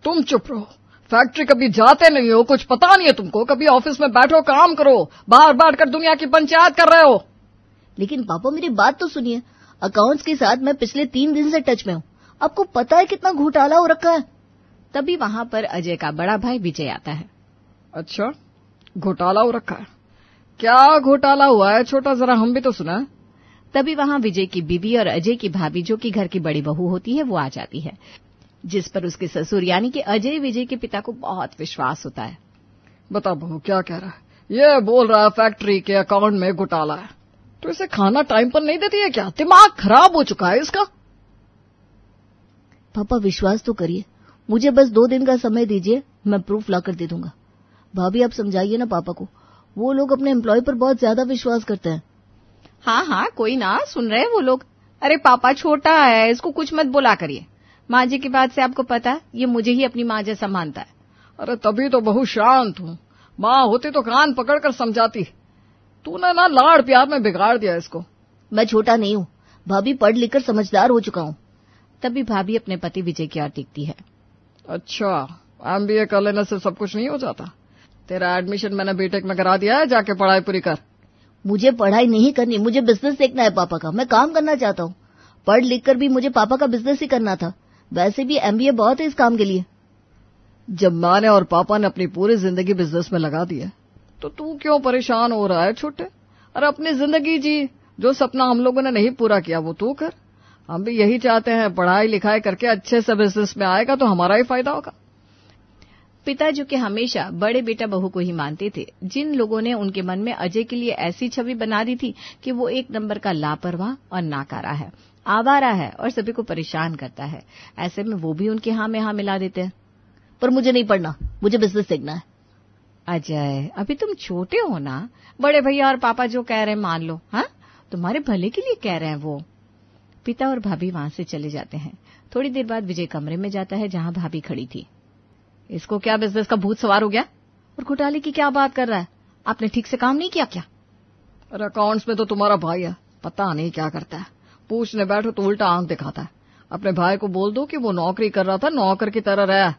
तुम चुप रहो। फैक्ट्री कभी जाते नहीं हो, कुछ पता नहीं है तुमको। कभी ऑफिस में बैठो, काम करो, बाहर बैठकर दुनिया की पंचायत कर रहे हो। लेकिन पापा मेरी बात तो सुनिए, अकाउंट्स के साथ मैं पिछले 3 दिन से टच में हूँ। आपको पता है कितना घोटाला हो रखा है। तभी वहां पर अजय का बड़ा भाई विजय आता है। अच्छा, घोटाला हो रखा है? क्या घोटाला हुआ है छोटा, जरा हम भी तो सुना। तभी वहां विजय की बीवी और अजय की भाभी, जो कि घर की बड़ी बहू होती है, वो आ जाती है, जिस पर उसके ससुर यानी कि अजय विजय के पिता को बहुत विश्वास होता है। बता बहू, क्या कह रहा है? ये बोल रहा है फैक्ट्री के अकाउंट में घोटाला है। तो इसे खाना टाइम पर नहीं देती है क्या? दिमाग खराब हो चुका है इसका। पापा विश्वास तो करिए, मुझे बस 2 दिन का समय दीजिए, मैं प्रूफ लाकर दे दूंगा। भाभी आप समझाइए ना पापा को, वो लोग अपने एम्प्लॉय पर बहुत ज्यादा विश्वास करते हैं। हाँ हाँ, कोई ना, सुन रहे हैं वो लोग। अरे पापा छोटा है, इसको कुछ मत बोला करिए। माँ जी की बात से आपको पता है, ये मुझे ही अपनी माँ जैसा मानता है। अरे तभी तो बहुत शांत हूँ, माँ होती तो कान पकड़कर समझाती। तूने ना लाड़ प्यार में बिगाड़ दिया इसको। मैं छोटा नहीं हूँ भाभी, पढ़ लिख कर समझदार हो चुका हूँ। तभी भाभी अपने पति विजय की ओर देखती है। अच्छा, MBA कर लेने से सब कुछ नहीं हो जाता? तेरा एडमिशन मैंने बीटेक में करा दिया है, जाके पढ़ाई पूरी कर। मुझे पढ़ाई नहीं करनी, मुझे बिजनेस देखना है पापा का। मैं काम करना चाहता हूँ। पढ़ लिख कर भी मुझे पापा का बिजनेस ही करना था। वैसे भी MBA बहुत है इस काम के लिए। जब माँ ने और पापा ने अपनी पूरी जिंदगी बिजनेस में लगा दी है, तो तू क्यों परेशान हो रहा है छोटे? अरे अपनी जिंदगी जी, जो सपना हम लोगों ने नहीं पूरा किया वो तू कर। हम भी यही चाहते हैं, पढ़ाई लिखाई करके अच्छे से बिजनेस में आएगा तो हमारा ही फायदा होगा। पिता जो कि हमेशा बड़े बेटा बहू को ही मानते थे, जिन लोगों ने उनके मन में अजय के लिए ऐसी छवि बना दी थी कि वो 1 नंबर का लापरवाह और नाकारा है, आवारा है और सभी को परेशान करता है, ऐसे में वो भी उनके हाँ में हाँ मिला देते हैं। पर मुझे नहीं पढ़ना, मुझे बिजनेस देखना है। अजय, अभी तुम छोटे हो ना, बड़े भैया और पापा जो कह रहे हैं मान लो। हाँ, तुम्हारे भले के लिए कह रहे हैं वो। पिता और भाभी वहां से चले जाते हैं। थोड़ी देर बाद विजय कमरे में जाता है जहां भाभी खड़ी थी। इसको क्या बिजनेस का भूत सवार हो गया? और घोटाले की क्या बात कर रहा है? आपने ठीक से काम नहीं किया क्या? अरे अकाउंट्स में तो तुम्हारा भाई है, पता नहीं क्या करता है। पूछने बैठो तो उल्टा आंख दिखाता है। अपने भाई को बोल दो कि वो नौकरी कर रहा था, नौकर की तरह रहा।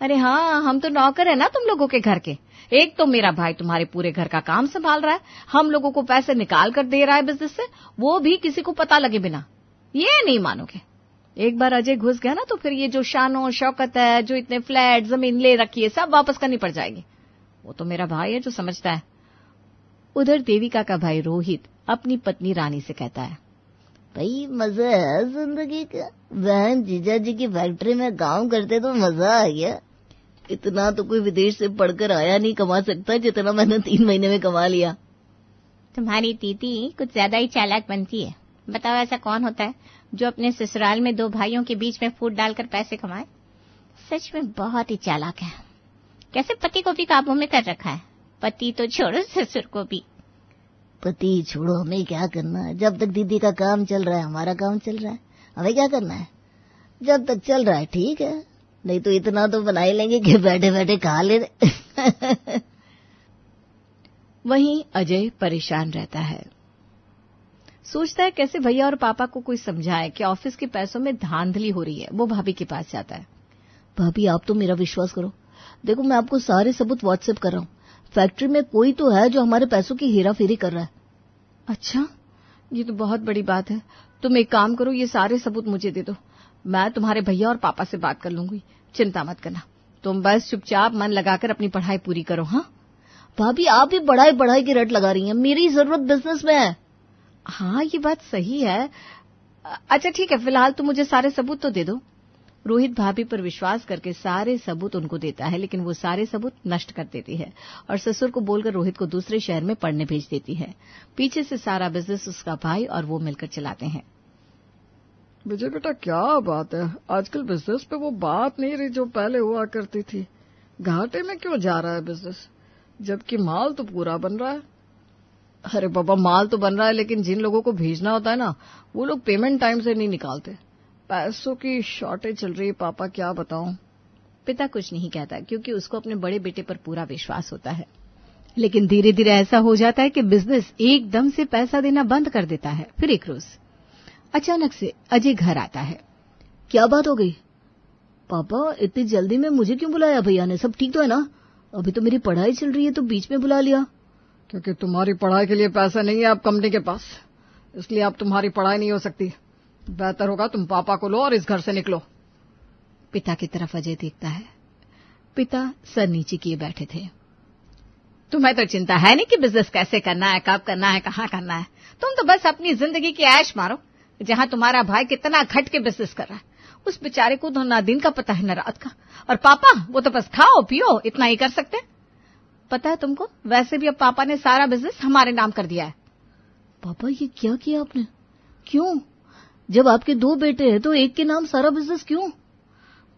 अरे हाँ, हम तो नौकर है ना तुम लोगों के घर के। एक तो मेरा भाई तुम्हारे पूरे घर का काम संभाल रहा है, हम लोगों को पैसे निकाल कर दे रहा है बिजनेस से, वो भी किसी को पता लगे बिना। ये नहीं मानोगे। एक बार अजय घुस गया ना तो फिर ये जो शानो शौकत है, जो इतने फ्लैट जमीन ले रखी है, सब वापस करनी पड़ जाएगी। वो तो मेरा भाई है जो समझता है। उधर देविका का भाई रोहित अपनी पत्नी रानी से कहता है, भाई मजा है जिंदगी का। बहन जीजा जी की फैक्ट्री में काम करते तो मजा आ गया। इतना तो कोई विदेश से पढ़कर आया नहीं कमा सकता जितना मैंने 3 महीने में कमा लिया। तुम्हारी दीदी कुछ ज्यादा ही चालाक बनती है। बताओ ऐसा कौन होता है जो अपने ससुराल में 2 भाइयों के बीच में फूट डालकर पैसे कमाए? सच में बहुत ही चालाक है। कैसे पति को भी काबू में कर रखा है। पति तो छोड़ो, ससुर को भी। पति छोड़ो, हमें क्या करना है? जब तक दीदी का काम चल रहा है हमारा काम चल रहा है। हमें क्या करना है? जब तक चल रहा है ठीक है, नहीं तो इतना तो बना ही लेंगे कि बैठे बैठे खा ले। वहीं अजय परेशान रहता है, सोचता है कैसे भैया और पापा को कोई समझाए कि ऑफिस के पैसों में धांधली हो रही है। वो भाभी के पास जाता है। भाभी आप तो मेरा विश्वास करो, देखो मैं आपको सारे सबूत व्हाट्सएप कर रहा हूँ। फैक्ट्री में कोई तो है जो हमारे पैसों की हेराफेरी कर रहा है। अच्छा, ये तो बहुत बड़ी बात है। तुम एक काम करो, ये सारे सबूत मुझे दे दो, मैं तुम्हारे भैया और पापा से बात कर लूंगी। चिंता मत करना, तुम बस चुपचाप मन लगाकर अपनी पढ़ाई पूरी करो। हाँ भाभी आप भी पढ़ाई की रट लगा रही हैं। मेरी जरूरत बिजनेस में है। हाँ ये बात सही है। अच्छा ठीक है, फिलहाल तुम मुझे सारे सबूत तो दे दो। रोहित भाभी पर विश्वास करके सारे सबूत उनको देता है, लेकिन वो सारे सबूत नष्ट कर देती है और ससुर को बोलकर रोहित को दूसरे शहर में पढ़ने भेज देती है। पीछे से सारा बिजनेस उसका भाई और वो मिलकर चलाते हैं। विजय बेटा क्या बात है, आजकल बिजनेस पे वो बात नहीं रही जो पहले हुआ करती थी। घाटे में क्यों जा रहा है बिजनेस, जबकि माल तो पूरा बन रहा है। अरे बाबा माल तो बन रहा है, लेकिन जिन लोगों को भेजना होता है ना, वो लोग पेमेंट टाइम से नहीं निकालते। पैसों की शॉर्टेज चल रही है पापा, क्या बताऊं। पिता कुछ नहीं कहता क्योंकि उसको अपने बड़े बेटे पर पूरा विश्वास होता है, लेकिन धीरे धीरे ऐसा हो जाता है कि बिजनेस एकदम से पैसा देना बंद कर देता है। फिर एक रोज अचानक से अजय घर आता है। क्या बात हो गई? पापा इतनी जल्दी में मुझे क्यों बुलाया भैया ने? सब ठीक तो है ना? अभी तो मेरी पढ़ाई चल रही है, तो बीच में बुला लिया। क्योंकि तुम्हारी पढ़ाई के लिए पैसा नहीं है अब कंपनी के पास, इसलिए अब तुम्हारी पढ़ाई नहीं हो सकती। बेहतर होगा तुम पापा को लो और इस घर से निकलो। पिता की तरफ अजय देखता है। पिता सर नीचे किए बैठे थे। तुम्हें तो चिंता है नहीं कि बिजनेस कैसे करना है, कब करना है, कहाँ करना है। तुम तो बस अपनी जिंदगी की ऐश मारो। जहां तुम्हारा भाई कितना घट के बिजनेस कर रहा है, उस बेचारे को तो ना दिन का पता है न रात का। और पापा वो तो बस खाओ पियो इतना ही कर सकते। पता है तुमको, वैसे भी अब पापा ने सारा बिजनेस हमारे नाम कर दिया है। पापा ये क्या किया आपने? क्यों? जब आपके 2 बेटे हैं तो एक के नाम सारा बिजनेस क्यों?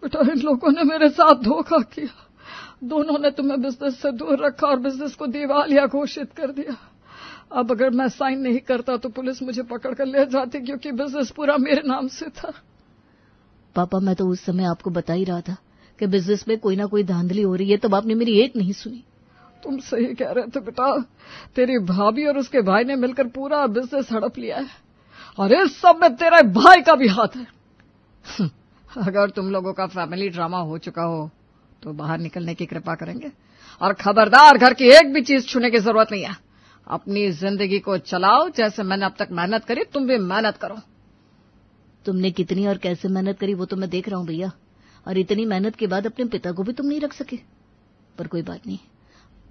बेटा इन लोगों ने मेरे साथ धोखा किया। दोनों ने तुम्हें बिजनेस से दूर रखा और बिजनेस को दिवालिया घोषित कर दिया। अब अगर मैं साइन नहीं करता तो पुलिस मुझे पकड़ कर ले जाती, क्योंकि बिजनेस पूरा मेरे नाम से था। पापा मैं तो उस समय आपको बता ही रहा था कि बिजनेस में कोई ना कोई धांधली हो रही है, तब आपने मेरी एक नहीं सुनी। तुम सही कह रहे थे बेटा, तेरी भाभी और उसके भाई ने मिलकर पूरा बिजनेस हड़प लिया है और इस सब में तेरे भाई का भी हाथ है। अगर तुम लोगों का फैमिली ड्रामा हो चुका हो तो बाहर निकलने की कृपा करेंगे, और खबरदार घर की एक भी चीज छूने की जरूरत नहीं है। अपनी जिंदगी को चलाओ, जैसे मैंने अब तक मेहनत करी तुम भी मेहनत करो। तुमने कितनी और कैसे मेहनत करी वो तो मैं देख रहा हूं भैया, और इतनी मेहनत के बाद अपने पिता को भी तुम नहीं रख सके। पर कोई बात नहीं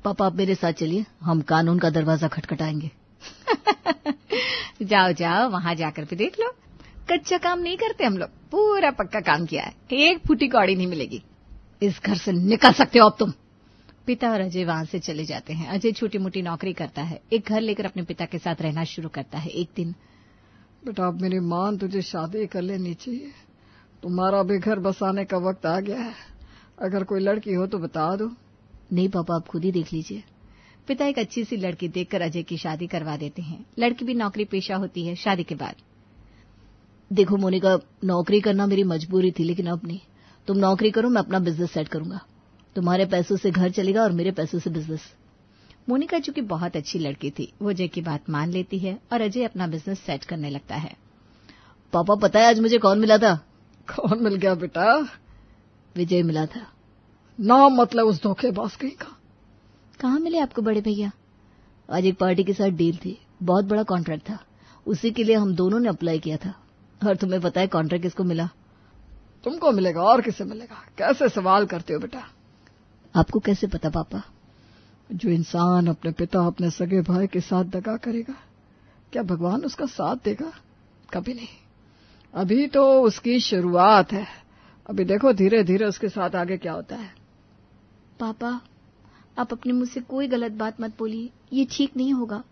पापा, आप मेरे साथ चलिए, हम कानून का दरवाजा खटखटाएंगे। जाओ जाओ वहां जाकर भी देख लो। कच्चा काम नहीं करते हम लोग, पूरा पक्का काम किया है। एक फूटी कौड़ी नहीं मिलेगी। इस घर से निकल सकते हो अब तुम। पिता और अजय वहां से चले जाते हैं। अजय छोटी मोटी नौकरी करता है, एक घर लेकर अपने पिता के साथ रहना शुरू करता है। एक दिन, बेटा अब मेरी मां तुझे शादी कर लेनी चाहिए। तुम्हारा भी घर बसाने का वक्त आ गया है। अगर कोई लड़की हो तो बता दो। नहीं पापा आप खुद ही देख लीजिए। पिता एक अच्छी सी लड़की देखकर अजय की शादी करवा देते हैं। लड़की भी नौकरी पेशा होती है। शादी के बाद, देखो मोनिका, नौकरी करना मेरी मजबूरी थी, लेकिन अब नहीं। तुम नौकरी करो, मैं अपना बिजनेस सेट करूंगा। तुम्हारे पैसों से घर चलेगा और मेरे पैसों से बिजनेस। मोनिका चूंकि बहुत अच्छी लड़की थी, वो अजय की बात मान लेती है और अजय अपना बिजनेस सेट करने लगता है। पापा पता है आज मुझे कौन मिला था? कौन मिल गया बेटा? विजय मिला था। नाम मतलब उस धोखेबाज कहीं का। कहाँ मिले आपको बड़े भैया? आज एक पार्टी के साथ डील थी, बहुत बड़ा कॉन्ट्रैक्ट था, उसी के लिए हम दोनों ने अप्लाई किया था। और तुम्हें पता है कॉन्ट्रैक्ट किसको मिला? तुमको मिलेगा और किसे मिलेगा? कैसे सवाल करते हो बेटा? आपको कैसे पता पापा? जो इंसान अपने पिता अपने सगे भाई के साथ दगा करेगा, क्या भगवान उसका साथ देगा? कभी नहीं। अभी तो उसकी शुरुआत है। अभी देखो धीरे धीरे उसके साथ आगे क्या होता है। पापा आप अपने मुंह से कोई गलत बात मत बोलिए, ये ठीक नहीं होगा।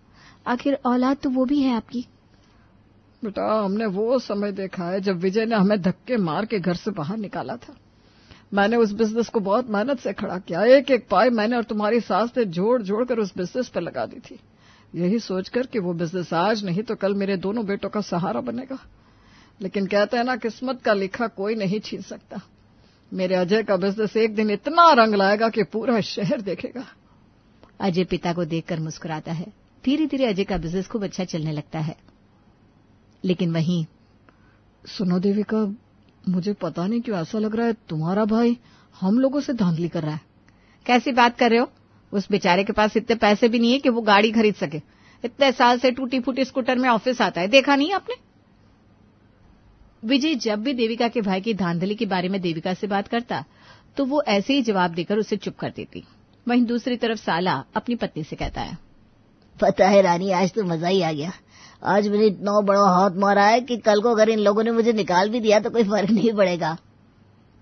आखिर औलाद तो वो भी है आपकी। बेटा हमने वो समय देखा है जब विजय ने हमें धक्के मार के घर से बाहर निकाला था। मैंने उस बिजनेस को बहुत मेहनत से खड़ा किया। एक एक पाई मैंने और तुम्हारी सास ने जोड़ जोड़ कर उस बिजनेस पर लगा दी थी, यही सोचकर कि वो बिजनेस आज नहीं तो कल मेरे दोनों बेटों का सहारा बनेगा। लेकिन कहते हैं ना, किस्मत का लिखा कोई नहीं छीन सकता। मेरे अजय का बिजनेस एक दिन इतना रंग लाएगा कि पूरा शहर देखेगा। अजय पिता को देखकर मुस्कुराता है। धीरे धीरे अजय का बिजनेस खूब अच्छा चलने लगता है। लेकिन वहीं, सुनो देविका, मुझे पता नहीं क्यों ऐसा लग रहा है तुम्हारा भाई हम लोगों से धांधली कर रहा है। कैसी बात कर रहे हो? उस बेचारे के पास इतने पैसे भी नहीं है कि वो गाड़ी खरीद सके। इतने साल से टूटी फूटी स्कूटर में ऑफिस आता है, देखा नहीं आपने? विजय जब भी देविका के भाई की धांधली के बारे में देविका से बात करता तो वो ऐसे ही जवाब देकर उसे चुप कर देती। वहीं दूसरी तरफ साला अपनी पत्नी से कहता है, पता है रानी, आज तो मजा ही आ गया। आज मैंने इतना बड़ा हाथ मारा है कि कल को अगर इन लोगों ने मुझे निकाल भी दिया तो कोई फर्क नहीं पड़ेगा।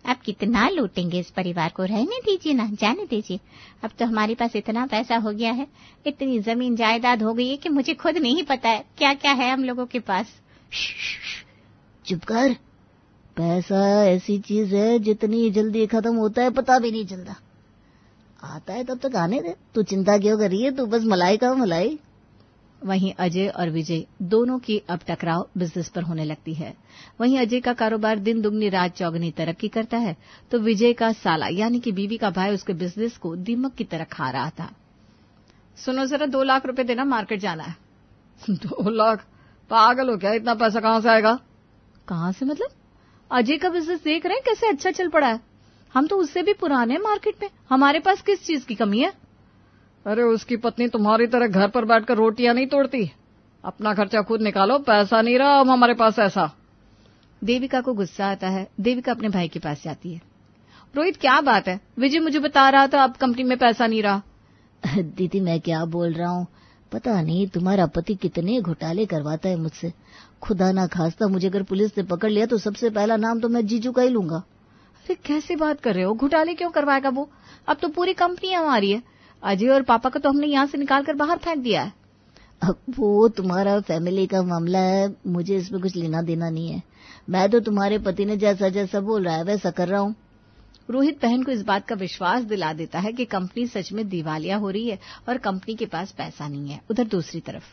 आप कितना लूटेंगे इस परिवार को? रहने दीजिए ना, जाने दीजिए। अब तो हमारे पास इतना पैसा हो गया है, इतनी जमीन जायदाद हो गई है कि मुझे खुद नहीं पता है क्या क्या है हम लोगों के पास। चुप कर। पैसा ऐसी चीज है जितनी जल्दी खत्म होता है पता भी नहीं चलता। आता है तब तक आने दे, तू चिंता क्यों कर रही है? तू बस मलाई का मलाई। वहीं अजय और विजय दोनों की अब टकराव बिजनेस पर होने लगती है। वहीं अजय का कारोबार दिन दुगनी रात चौगनी तरक्की करता है तो विजय का साला यानी कि बीवी का भाई उसके बिजनेस को दीमक की तरह खा रहा था। सुनो जरा, 2 लाख रुपए देना, मार्केट जाना है। 2 लाख? पागल हो क्या? इतना पैसा कहां से आएगा? कहां से मतलब? अजय का बिजनेस देख रहे हैं कैसे अच्छा चल पड़ा है। हम तो उससे भी पुराने हैं मार्केट में, हमारे पास किस चीज की कमी है। अरे उसकी पत्नी तुम्हारी तरह घर पर बैठकर रोटियां नहीं तोड़ती। अपना खर्चा खुद निकालो, पैसा नहीं रहा अब हमारे पास ऐसा। देविका को गुस्सा आता है। देविका अपने भाई के पास जाती है। रोहित क्या बात है, विजय मुझे बता रहा था अब कंपनी में पैसा नहीं रहा। दीदी मैं क्या बोल रहा हूँ, पता नहीं तुम्हारा पति कितने घोटाले करवाता है मुझसे। खुदा ना खास्ता मुझे अगर पुलिस ने पकड़ लिया तो सबसे पहला नाम तो मैं जीजू का ही लूंगा। अरे कैसे बात कर रहे हो, घोटाले क्यों करवाएगा वो? अब तो पूरी कंपनी हमारी है। अजय और पापा को तो हमने यहाँ से निकाल कर बाहर फेंक दिया है। अब वो तुम्हारा फैमिली का मामला है, मुझे इसमें कुछ लेना देना नहीं है। मैं तो तुम्हारे पति ने जैसा जैसा बोल रहा है वैसा कर रहा हूँ। रोहित बहन को इस बात का विश्वास दिला देता है कि कंपनी सच में दिवालिया हो रही है और कंपनी के पास पैसा नहीं है। उधर दूसरी तरफ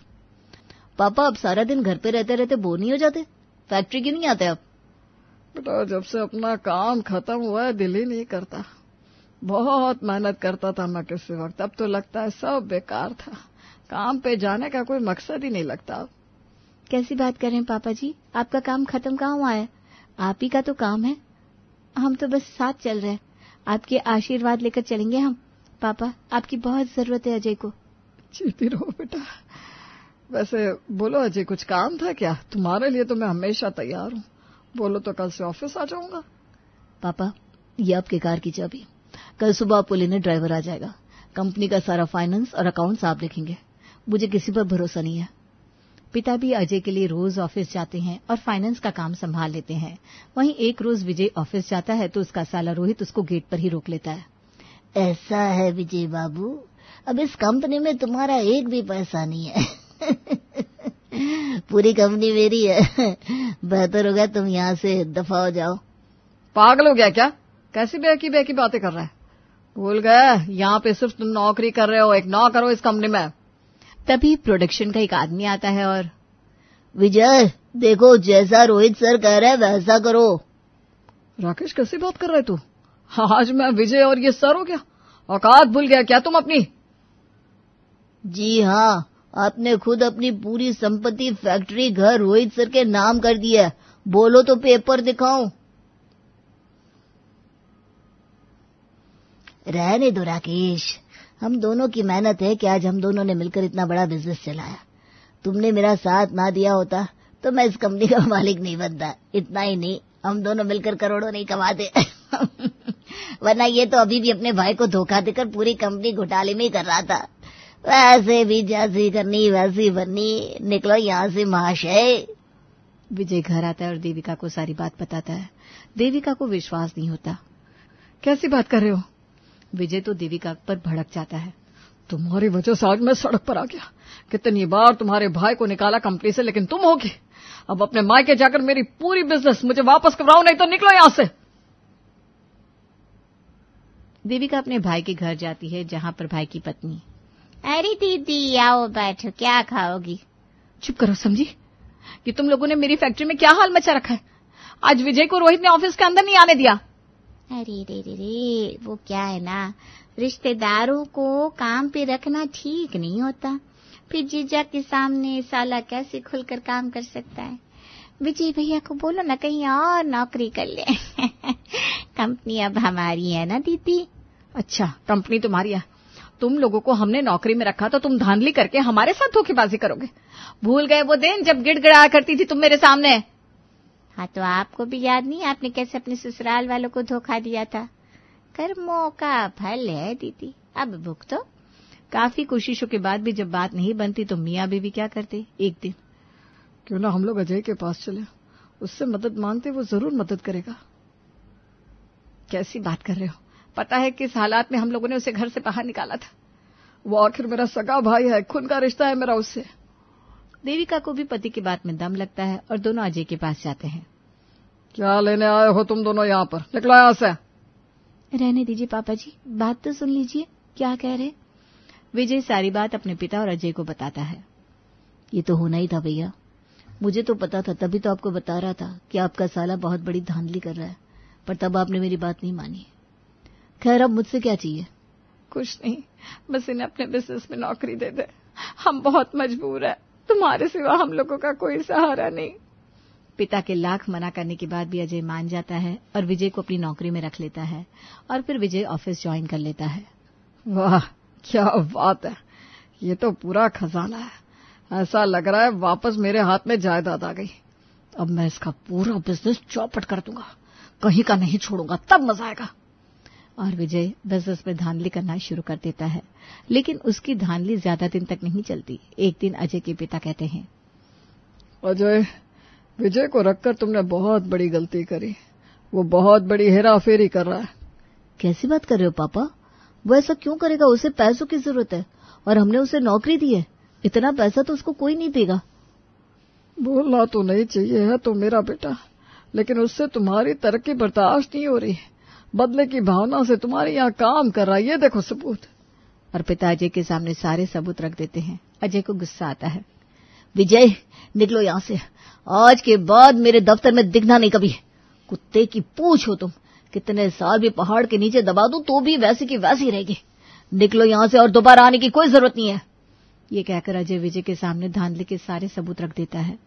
पापा अब सारा दिन घर पे रहते रहते बोर नहीं हो जाते? फैक्ट्री क्यों नहीं आते अब? बेटा जब से अपना काम खत्म हुआ है दिल ही नहीं करता। बहुत मेहनत करता था मैं किसी वक्त, अब तो लगता है सब बेकार था। काम पे जाने का कोई मकसद ही नहीं लगता। कैसी बात कर रहे हैं पापा जी, आपका काम खत्म कहाँ हुआ है? आप ही का तो काम है, हम तो बस साथ चल रहे हैं। आपके आशीर्वाद लेकर चलेंगे हम। पापा आपकी बहुत जरूरत है अजय को। जीती रहो बेटा। वैसे बोलो अजय कुछ काम था क्या? तुम्हारे लिए तो मैं हमेशा तैयार हूँ। बोलो तो कल से ऑफिस आ जाऊंगा। पापा ये आपके कार की चाबी, कल सुबह आपको लेने ड्राइवर आ जाएगा। कंपनी का सारा फाइनेंस और अकाउंट्स आप देखेंगे। मुझे किसी पर भरोसा नहीं है। पिता भी अजय के लिए रोज ऑफिस जाते हैं और फाइनेंस का काम संभाल लेते हैं। वहीं एक रोज विजय ऑफिस जाता है तो उसका साला रोहित उसको गेट पर ही रोक लेता है। ऐसा है विजय बाबू, अब इस कंपनी में तुम्हारा एक भी पैसा नहीं है। पूरी कंपनी मेरी है। बेहतर होगा तुम यहाँ से दफा हो जाओ। पागल हो गया क्या? कैसी बेकी बातें कर रहा है? भूल गया यहाँ पे सिर्फ तुम नौकरी कर रहे हो, एक नौकर हो इस कंपनी में। तभी प्रोडक्शन का एक आदमी आता है और विजय देखो जैसा रोहित सर कह रहे हैं वैसा करो। राकेश कैसी बात कर रहे तू? आज मैं विजय और ये सर हो गया? औकात भूल गया क्या तुम अपनी? जी हाँ, आपने खुद अपनी पूरी संपत्ति, फैक्ट्री, घर रोहित सर के नाम कर दिया। बोलो तो पेपर दिखाऊं। रहने दो राकेश, हम दोनों की मेहनत है कि आज हम दोनों ने मिलकर इतना बड़ा बिजनेस चलाया। तुमने मेरा साथ ना दिया होता तो मैं इस कंपनी का मालिक नहीं बनता। इतना ही नहीं, हम दोनों मिलकर करोड़ों नहीं कमाते। वरना ये तो अभी भी अपने भाई को धोखा देकर पूरी कंपनी घोटाले में ही कर रहा था। वैसे भी जैसी करनी वैसी बननी, निकलो यहाँ से महाशय। विजय घर आता है और देविका को सारी बात बताता है। देविका को विश्वास नहीं होता। कैसी बात कर रहे हो? विजय तो देविका पर भड़क जाता है। तुम्हारी वजह से आज मैं सड़क पर आ गया। कितनी बार तुम्हारे भाई को निकाला कंपनी से, लेकिन तुम होगी। अब अपने मायके जाकर मेरी पूरी बिजनेस मुझे वापस करवाओ, नहीं तो निकलो यहां से। देविका अपने भाई के घर जाती है जहां पर भाई की पत्नी। अरे दीदी आओ बैठो, क्या खाओगी? चुप करो समझी, कि तुम लोगों ने मेरी फैक्ट्री में क्या हाल मचा रखा है। आज विजय को रोहित ने ऑफिस के अंदर नहीं आने दिया। अरे रे, वो क्या है ना, रिश्तेदारों को काम पे रखना ठीक नहीं होता। फिर जीजा के सामने साला कैसे खुलकर काम कर सकता है। विजय भैया को बोलो ना कहीं और नौकरी कर ले। कंपनी अब हमारी है ना दीदी। अच्छा कंपनी तुम्हारी है, तुम लोगों को हमने नौकरी में रखा तो तुम धांधली करके हमारे साथ धोखेबाजी करोगे। भूल गए वो दिन जब गिड़गिड़ाया करती थी तुम मेरे सामने? हाँ तो आपको भी याद नहीं आपने कैसे अपने ससुराल वालों को धोखा दिया था। कर्मों का फल है दीदी, अब भुगतो। काफी कोशिशों के बाद भी जब बात नहीं बनती तो मियाँ बीवी क्या करते, एक दिन क्यों ना हम लोग अजय के पास चले, उससे मदद मांगते, वो जरूर मदद करेगा। कैसी बात कर रहे हो? पता है किस हालात में हम लोगों ने उसे घर से बाहर निकाला था। वो आखिर मेरा सगा भाई है, खून का रिश्ता है मेरा उससे। देविका को भी पति की बात में दम लगता है और दोनों अजय के पास जाते हैं। क्या लेने आए हो तुम दोनों यहाँ पर? निकलो यहाँ से। रहने दीजिए पापा जी, बात तो सुन लीजिए, क्या कह रहे। विजय सारी बात अपने पिता और अजय को बताता है। ये तो होना ही था भैया, मुझे तो पता था, तभी तो आपको बता रहा था कि आपका साला बहुत बड़ी धांधली कर रहा है, पर तब आपने मेरी बात नहीं मानी। खैर अब मुझसे क्या चाहिए? कुछ नहीं, बस इन्हें अपने बिजनेस में नौकरी दे दे। हम बहुत मजबूर है, तुम्हारे सिवा हम लोगों का कोई सहारा नहीं। पिता के लाख मना करने के बाद भी अजय मान जाता है और विजय को अपनी नौकरी में रख लेता है और फिर विजय ऑफिस ज्वाइन कर लेता है। वाह क्या बात है, ये तो पूरा खजाना है। ऐसा लग रहा है वापस मेरे हाथ में जायदाद आ गई। अब मैं इसका पूरा बिजनेस चौपट कर दूंगा, कहीं का नहीं छोड़ूंगा, तब मजा आएगा। और विजय बिजनेस में धांधली करना शुरू कर देता है, लेकिन उसकी धांधली ज्यादा दिन तक नहीं चलती। एक दिन अजय के पिता कहते हैं, अजय, विजय को रखकर तुमने बहुत बड़ी गलती करी। वो बहुत बड़ी हेरा फेरी कर रहा है। कैसी बात कर रहे हो पापा? वो ऐसा क्यों करेगा? उसे पैसों की जरूरत है और हमने उसे नौकरी दी है। इतना पैसा तो उसको कोई नहीं देगा। बोलना तो नहीं चाहिए है तो मेरा बेटा, लेकिन उससे तुम्हारी तरक्की बर्दाश्त नहीं हो रही। बदले की भावना से तुम्हारे यहाँ काम कर रहा है, ये देखो सबूत। और पिता अजय के सामने सारे सबूत रख देते हैं। अजय को गुस्सा आता है। विजय, निकलो यहाँ से। आज के बाद मेरे दफ्तर में दिखना नहीं कभी। कुत्ते की पूंछ हो तुम। कितने साल भी पहाड़ के नीचे दबा दूं तो भी वैसी की वैसी रहेगी। निकलो यहाँ से और दोबारा आने की कोई जरूरत नहीं है। ये कहकर अजय विजय के सामने धांधली के सारे सबूत रख देता है।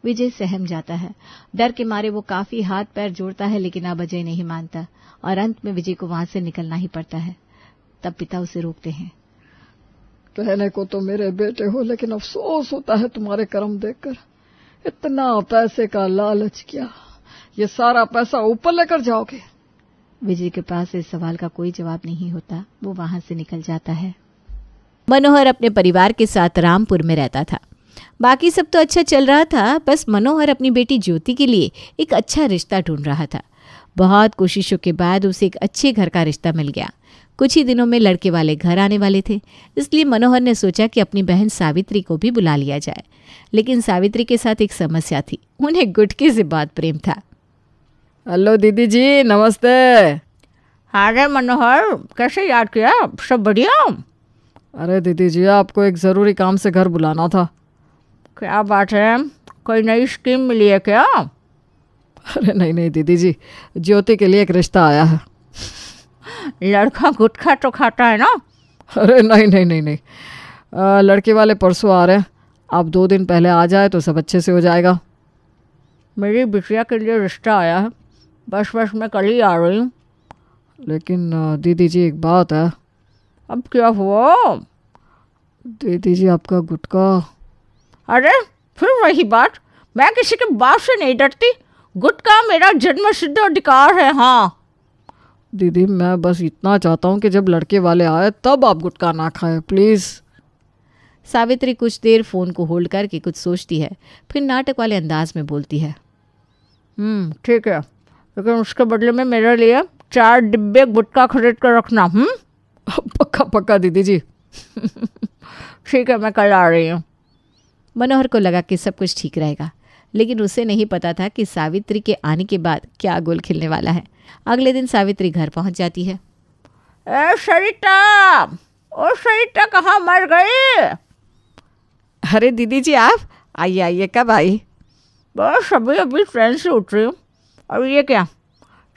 विजय सहम जाता है। डर के मारे वो काफी हाथ पैर जोड़ता है, लेकिन अब अजय नहीं मानता और अंत में विजय को वहां से निकलना ही पड़ता है। तब पिता उसे रोकते हैं। कहने को तो मेरे बेटे हो, लेकिन अफसोस होता है तुम्हारे कर्म देखकर। इतना पैसे का लालच किया, ये सारा पैसा ऊपर लेकर जाओगे। विजय के पास इस सवाल का कोई जवाब नहीं होता। वो वहां से निकल जाता है। मनोहर अपने परिवार के साथ रामपुर में रहता था। बाकी सब तो अच्छा चल रहा था, बस मनोहर अपनी बेटी ज्योति के लिए एक अच्छा रिश्ता ढूंढ रहा था। बहुत कोशिशों के बाद उसे एक अच्छे घर का रिश्ता मिल गया। कुछ ही दिनों में लड़के वाले घर आने वाले थे, इसलिए मनोहर ने सोचा कि अपनी बहन सावित्री को भी बुला लिया जाए। लेकिन सावित्री के साथ एक समस्या थी, उन्हें गुटके से बहुत प्रेम था। हेलो दीदी जी, नमस्ते। अरे मनोहर, कैसे याद किया? सब बढ़िया? अरे दीदी जी, आपको एक जरूरी काम से घर बुलाना था। क्या बात है, कोई नई स्कीम मिली है क्या? अरे नहीं दीदी जी, ज्योति के लिए एक रिश्ता आया है। लड़का गुटखा तो खाता है ना? अरे नहीं, लड़के वाले परसों आ रहे हैं। आप 2 दिन पहले आ जाए तो सब अच्छे से हो जाएगा। मेरी बिटिया के लिए रिश्ता आया है, बस मैं कल ही आ रही हूँ। लेकिन दीदी जी एक बात है। अब क्या हुआ? दीदी जी आपका गुटखा। अरे फिर वही बात, मैं किसी के बाप से नहीं डरती। गुटखा मेरा जन्म सिद्ध अधिकार है। हाँ दीदी, मैं बस इतना चाहता हूँ कि जब लड़के वाले आए तब आप गुटखा ना खाएं, प्लीज। सावित्री कुछ देर फोन को होल्ड करके कुछ सोचती है, फिर नाटक वाले अंदाज में बोलती है, ठीक है, लेकिन उसके बदले में मेरे लिए 4 डिब्बे गुटखा खरीद कर रखना। पक्का दीदी जी। ठीक है, मैं कल आ रही हूँ। मनोहर को लगा कि सब कुछ ठीक रहेगा, लेकिन उसे नहीं पता था कि सावित्री के आने के बाद क्या गोल खिलने वाला है। अगले दिन सावित्री घर पहुंच जाती है। ए सरिता कहाँ मर गई? अरे दीदी जी, आप आइए। कब आई? बस अभी ट्रेन से उठ रही हूँ। और ये क्या,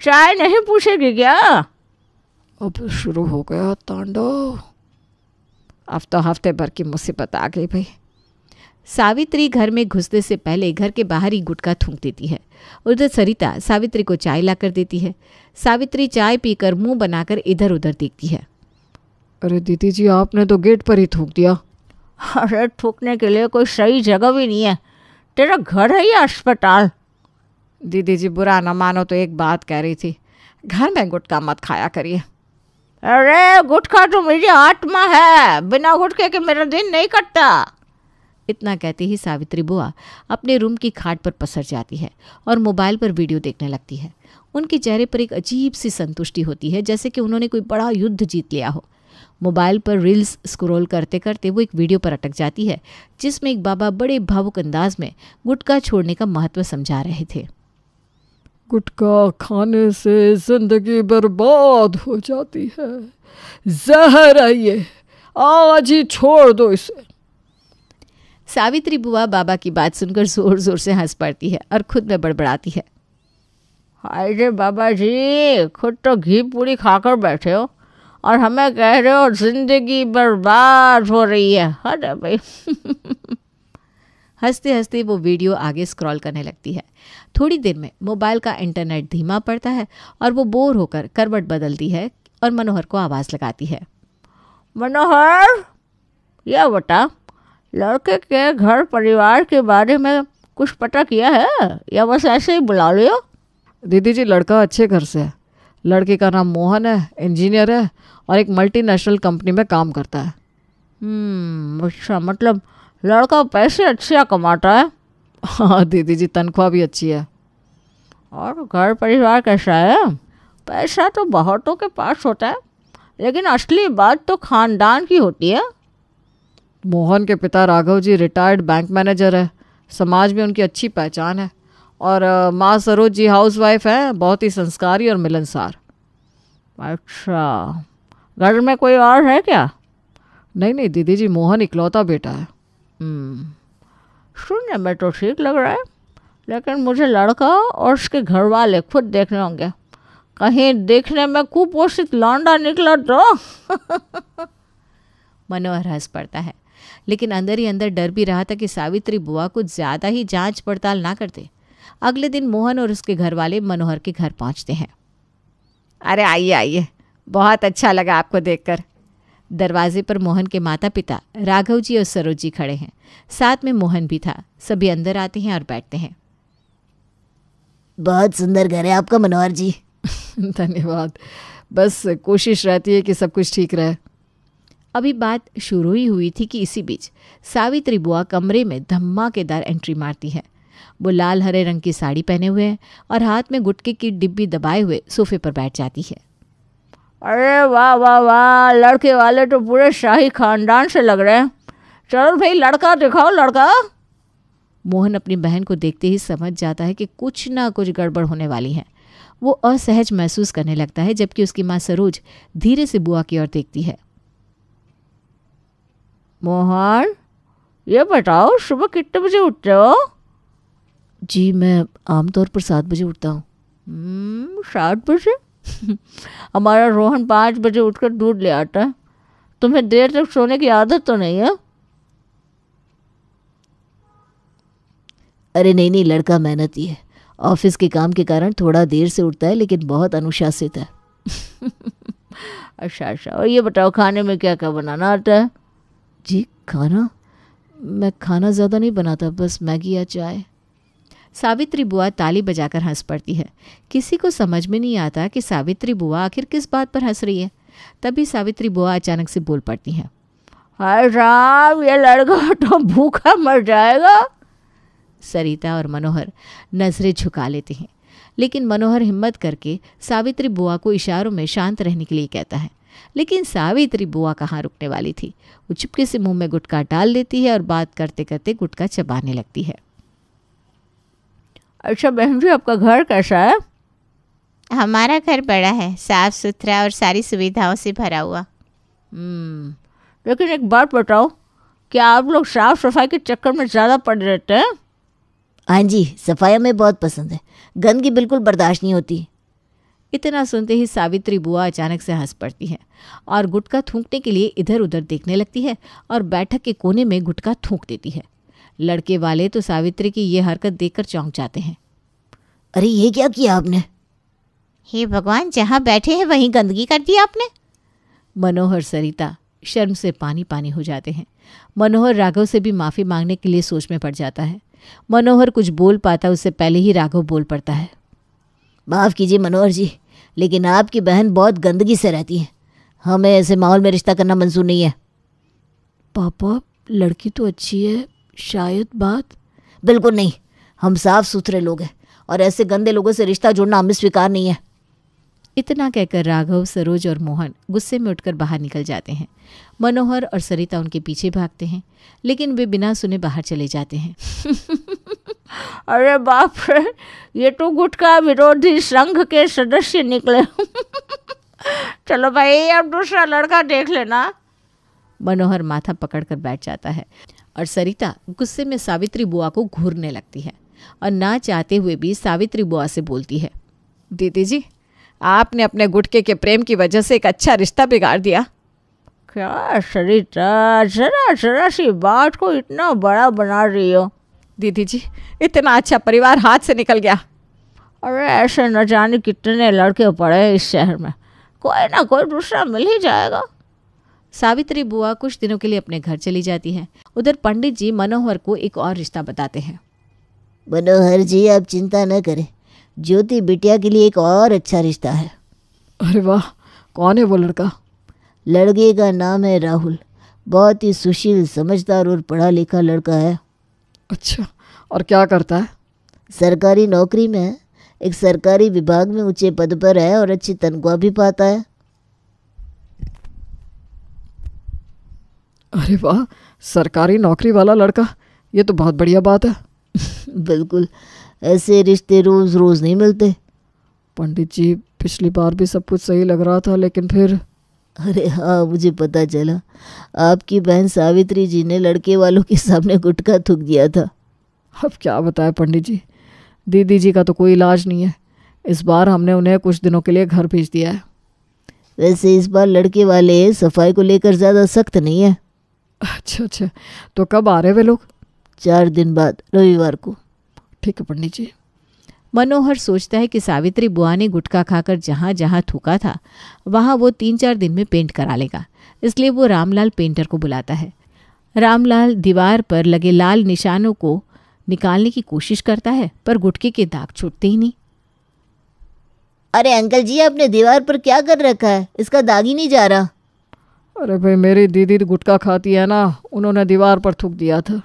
चाय नहीं पूछेगी क्या? अब शुरू हो गया तांडव। अब तो हफ्ते भर की मुसीबत आ गई भाई। सावित्री घर में घुसने से पहले घर के बाहर ही गुटखा थूक देती है। उधर सरिता सावित्री को चाय लाकर देती है। सावित्री चाय पीकर मुंह बनाकर इधर उधर देखती है। अरे दीदी जी, आपने तो गेट पर ही थूक दिया। अरे थूकने के लिए कोई सही जगह भी नहीं है। तेरा घर है या अस्पताल? दीदी जी बुरा न मानो तो एक बात कह रही थी, घर में गुटखा मत खाया करिए। अरे गुटखा तो मेरी आत्मा है, बिना गुटखे के मेरा दिन नहीं कटता। इतना कहते ही सावित्री बुआ अपने रूम की खाट पर पसर जाती है और मोबाइल पर वीडियो देखने लगती है। उनके चेहरे पर एक अजीब सी संतुष्टि होती है, जैसे कि उन्होंने कोई बड़ा युद्ध जीत लिया हो। मोबाइल पर रील्स स्क्रॉल करते करते वो एक वीडियो पर अटक जाती है, जिसमें एक बाबा बड़े भावुक अंदाज में गुटखा छोड़ने का महत्व समझा रहे थे। गुटखा खाने से जिंदगी बर्बाद हो जाती है, जहर है ये, आज ही छोड़ दो इसे। सावित्री बुआ बाबा की बात सुनकर जोर जोर से हंस पड़ती है और खुद में बड़बड़ाती है, हाय रे बाबा जी, खुद तो घी पूरी खाकर बैठे हो और हमें कह रहे हो जिंदगी बर्बाद हो रही है। अरे भाई हंसते हंसते वो वीडियो आगे स्क्रॉल करने लगती है। थोड़ी देर में मोबाइल का इंटरनेट धीमा पड़ता है और वो बोर होकर करवट बदलती है और मनोहर को आवाज़ लगाती है। मनोहर, या बेटा, लड़के के घर परिवार के बारे में कुछ पता किया है या बस ऐसे ही बुला लियो? दीदी जी, लड़का अच्छे घर से है। लड़के का नाम मोहन है, इंजीनियर है और एक मल्टीनेशनल कंपनी में काम करता है। अच्छा, मतलब लड़का पैसे अच्छे कमाता है? हाँ दीदी जी, तनख्वाह भी अच्छी है। और घर परिवार कैसा है? पैसा तो बहुतों के पास होता है, लेकिन असली बात तो खानदान की होती है। मोहन के पिता Raghav ji retired bank manager है, समाज में उनकी अच्छी पहचान है। और माँ सरोज जी हाउसवाइफ है, बहुत ही संस्कारी और मिलनसार। अच्छा, घर में कोई और है क्या? नहीं नहीं दीदी जी, मोहन इकलौता बेटा है। सुनने में तो ठीक लग रहा है, लेकिन मुझे लड़का और उसके घर वाले खुद देखने होंगे। कहीं देखने में कुपोषित लौंडा निकला तो। मनोहर हंस पड़ता है, लेकिन अंदर ही अंदर डर भी रहा था कि सावित्री बुआ कुछ ज़्यादा ही जांच पड़ताल ना करते। अगले दिन मोहन और उसके घर वाले मनोहर के घर पहुंचते हैं। अरे आइए आइए, बहुत अच्छा लगा आपको देखकर। दरवाजे पर मोहन के माता पिता राघव जी और सरोज जी खड़े हैं, साथ में मोहन भी था। सभी अंदर आते हैं और बैठते हैं। बहुत सुंदर घर है आपका मनोहर जी। धन्यवाद। बस कोशिश रहती है कि सब कुछ ठीक रहे। अभी बात शुरू ही हुई थी कि इसी बीच सावित्री बुआ कमरे में धमाकेदार एंट्री मारती है। वो लाल हरे रंग की साड़ी पहने हुए हैं और हाथ में गुटके की डिब्बी दबाए हुए सोफे पर बैठ जाती है। अरे वाह वाह वाह, लड़के वाले तो पूरे शाही खानदान से लग रहे हैं। चलो भाई, लड़का दिखाओ, लड़का। मोहन अपनी बहन को देखते ही समझ जाता है कि कुछ ना कुछ गड़बड़ होने वाली है। वो असहज महसूस करने लगता है, जबकि उसकी माँ सरोज धीरे से बुआ की ओर देखती है। मोहन, ये बताओ सुबह कितने बजे उठते हो? जी, मैं आमतौर पर 7 बजे उठता हूँ। 7 बजे? हमारा रोहन 5 बजे उठकर दूध ले आता है। तुम्हें देर तक सोने की आदत तो नहीं है? अरे नहीं नहीं, लड़का मेहनती है। ऑफिस के काम के कारण थोड़ा देर से उठता है, लेकिन बहुत अनुशासित है। अच्छा, और ये बताओ खाने में क्या क्या बनाना आता है? जी, खाना? मैं खाना ज़्यादा नहीं बनाता, बस मैगी या चाय। सावित्री बुआ ताली बजाकर हंस पड़ती है। किसी को समझ में नहीं आता कि सावित्री बुआ आखिर किस बात पर हंस रही है। तभी सावित्री बुआ अचानक से बोल पड़ती हैं। हाय राम, ये लड़का तो भूखा मर जाएगा। सरिता और मनोहर नजरें झुका लेते हैं, लेकिन मनोहर हिम्मत करके सावित्री बुआ को इशारों में शांत रहने के लिए कहता है। लेकिन सावित्री बुआ कहाँ रुकने वाली थी। वो चुपके से मुंह में गुटखा डाल देती है और बात करते करते गुटखा चबाने लगती है। अच्छा बहन जी, आपका घर कैसा है? हमारा घर बड़ा है, साफ सुथरा और सारी सुविधाओं से भरा हुआ। लेकिन एक बात बताओ, क्या आप लोग साफ सफाई के चक्कर में ज़्यादा पड़ रहते हैं? हाँ जी, सफाई हमें बहुत पसंद है। गंदगी बिल्कुल बर्दाश्त नहीं होती। इतना सुनते ही सावित्री बुआ अचानक से हंस पड़ती है और गुटखा थूकने के लिए इधर उधर देखने लगती है और बैठक के कोने में गुटखा थूक देती है। लड़के वाले तो सावित्री की ये हरकत देखकर चौंक जाते हैं। अरे ये क्या किया आपने? हे भगवान, जहाँ बैठे हैं वहीं गंदगी कर दी आपने। मनोहर सरिता शर्म से पानी पानी हो जाते हैं। मनोहर राघव से भी माफ़ी मांगने के लिए सोच में पड़ जाता है। मनोहर कुछ बोल पाता उससे पहले ही राघव बोल पड़ता है। माफ़ कीजिए मनोहर जी, लेकिन आपकी बहन बहुत गंदगी से रहती है। हमें ऐसे माहौल में रिश्ता करना मंजूर नहीं है। पापा, लड़की तो अच्छी है, शायद बात। बिल्कुल नहीं, हम साफ सुथरे लोग हैं और ऐसे गंदे लोगों से रिश्ता जोड़ना हमें स्वीकार नहीं है। इतना कहकर राघव, सरोज और मोहन गुस्से में उठकर बाहर निकल जाते हैं। मनोहर और सरिता उनके पीछे भागते हैं, लेकिन वे बिना सुने बाहर चले जाते हैं। अरे बाप रे, ये तो गुटखा विरोधी संघ के सदस्य निकले। चलो भाई, अब दूसरा लड़का देख लेना। मनोहर माथा पकड़कर बैठ जाता है और सरिता गुस्से में सावित्री बुआ को घूरने लगती है और ना चाहते हुए भी सावित्री बुआ से बोलती है। दीदी जी, आपने अपने गुटके के प्रेम की वजह से एक अच्छा रिश्ता बिगाड़ दिया। क्या सरिता, जरा जरा सी बात को इतना बड़ा बना रही हो? दीदी जी, इतना अच्छा परिवार हाथ से निकल गया। अरे ऐसे न जाने कितने लड़के पड़े हैं इस शहर में, कोई ना कोई दूसरा मिल ही जाएगा। सावित्री बुआ कुछ दिनों के लिए अपने घर चली जाती हैं। उधर पंडित जी मनोहर को एक और रिश्ता बताते हैं। मनोहर जी, आप चिंता न करें, ज्योति बिटिया के लिए एक और अच्छा रिश्ता है। अरे वाह, कौन है वो लड़का? लड़के का नाम है राहुल। बहुत ही सुशील, समझदार और पढ़ा लिखा लड़का है। अच्छा, और क्या करता है? सरकारी नौकरी में है, एक सरकारी विभाग में ऊंचे पद पर है और अच्छी तनख्वाह भी पाता है। अरे वाह, सरकारी नौकरी वाला लड़का, ये तो बहुत बढ़िया बात है। बिल्कुल, ऐसे रिश्ते रोज रोज नहीं मिलते। पंडित जी, पिछली बार भी सब कुछ सही लग रहा था, लेकिन फिर अरे हाँ, मुझे पता चला आपकी बहन सावित्री जी ने लड़के वालों के सामने गुटखा थूक दिया था। अब क्या बताएं पंडित जी, दीदी जी का तो कोई इलाज नहीं है। इस बार हमने उन्हें कुछ दिनों के लिए घर भेज दिया है। वैसे इस बार लड़के वाले सफाई को लेकर ज़्यादा सख्त नहीं है। अच्छा, तो कब आ रहे वे लोग? 4 दिन बाद, रविवार को। ठीक है पंडित जी। मनोहर सोचता है कि सावित्री बुआ ने गुटखा खाकर जहाँ जहाँ थूका था वहाँ वो 3-4 दिन में पेंट करा लेगा। इसलिए वो रामलाल पेंटर को बुलाता है। रामलाल दीवार पर लगे लाल निशानों को निकालने की कोशिश करता है, पर गुटके के दाग छूटते ही नहीं। अरे अंकल जी, आपने दीवार पर क्या कर रखा है? इसका दाग ही नहीं जा रहा। अरे भाई, मेरी दीदी गुटखा खाती है ना, उन्होंने दीवार पर थूक दिया था।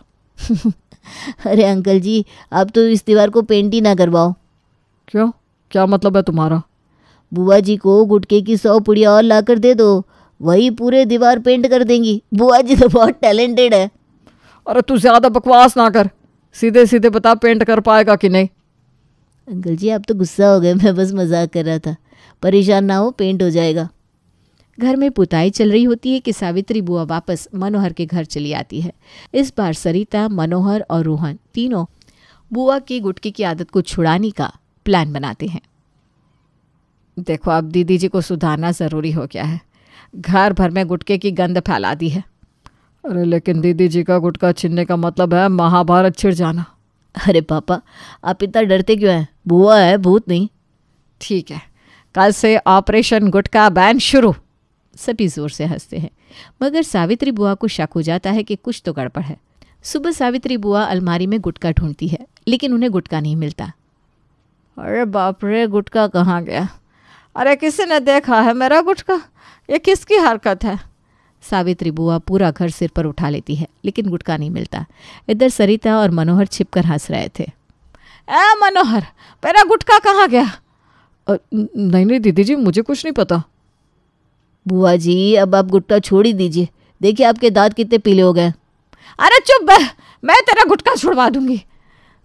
अरे अंकल जी, आप तो इस दीवार को पेंट ही ना करवाओ। क्यों, क्या मतलब है तुम्हारा? बुआ जी को गुटके की 100 पुड़िया और लाकर दे दो, वही पूरे दीवार पेंट कर देंगी। बुआ जी तो बहुत टैलेंटेड है। अरे तू ज्यादा बकवास ना कर, सीधे सीधे बता पेंट कर पाएगा कि नहीं। अंकल जी, आप तो गुस्सा हो गए, मैं बस मजाक कर रहा था। परेशान ना हो, पेंट हो जाएगा। घर में पुताई चल रही होती है कि सावित्री बुआ वापस मनोहर के घर चली आती है। इस बार सरिता, मनोहर और रोहन तीनों बुआ की गुटके की आदत को छुड़ाने का प्लान बनाते हैं। देखो, अब दीदी जी को सुधारना ज़रूरी हो गया है। घर भर में गुटके की गंध फैला दी है। अरे लेकिन दीदी जी का गुटखा छीनने का मतलब है महाभारत छिड़ जाना। अरे पापा, आप इतना डरते क्यों हैं? बुआ है, भूत नहीं। ठीक है, कल से ऑपरेशन गुटखा बैन शुरू। सभी जोर से हंसते हैं, मगर सावित्री बुआ को शक हो जाता है कि कुछ तो गड़बड़ है। सुबह सावित्री बुआ अलमारी में गुटखा ढूंढती है, लेकिन उन्हें गुटखा नहीं मिलता। अरे बाप रे, गुटखा कहाँ गया? अरे किसी ने देखा है मेरा गुटखा? ये किसकी हरकत है? सावित्री बुआ पूरा घर सिर पर उठा लेती है, लेकिन गुटखा नहीं मिलता। इधर सरिता और मनोहर छिपकर हंस रहे थे। ए मनोहर, मेरा गुटखा कहाँ गया? नहीं दीदी जी, मुझे कुछ नहीं पता। बुआ जी, अब आप गुटखा छोड़ ही दीजिए। देखिए आपके दांत कितने पीले हो गए। अरे चुप बे, मैं तेरा गुटखा छुड़वा दूंगी।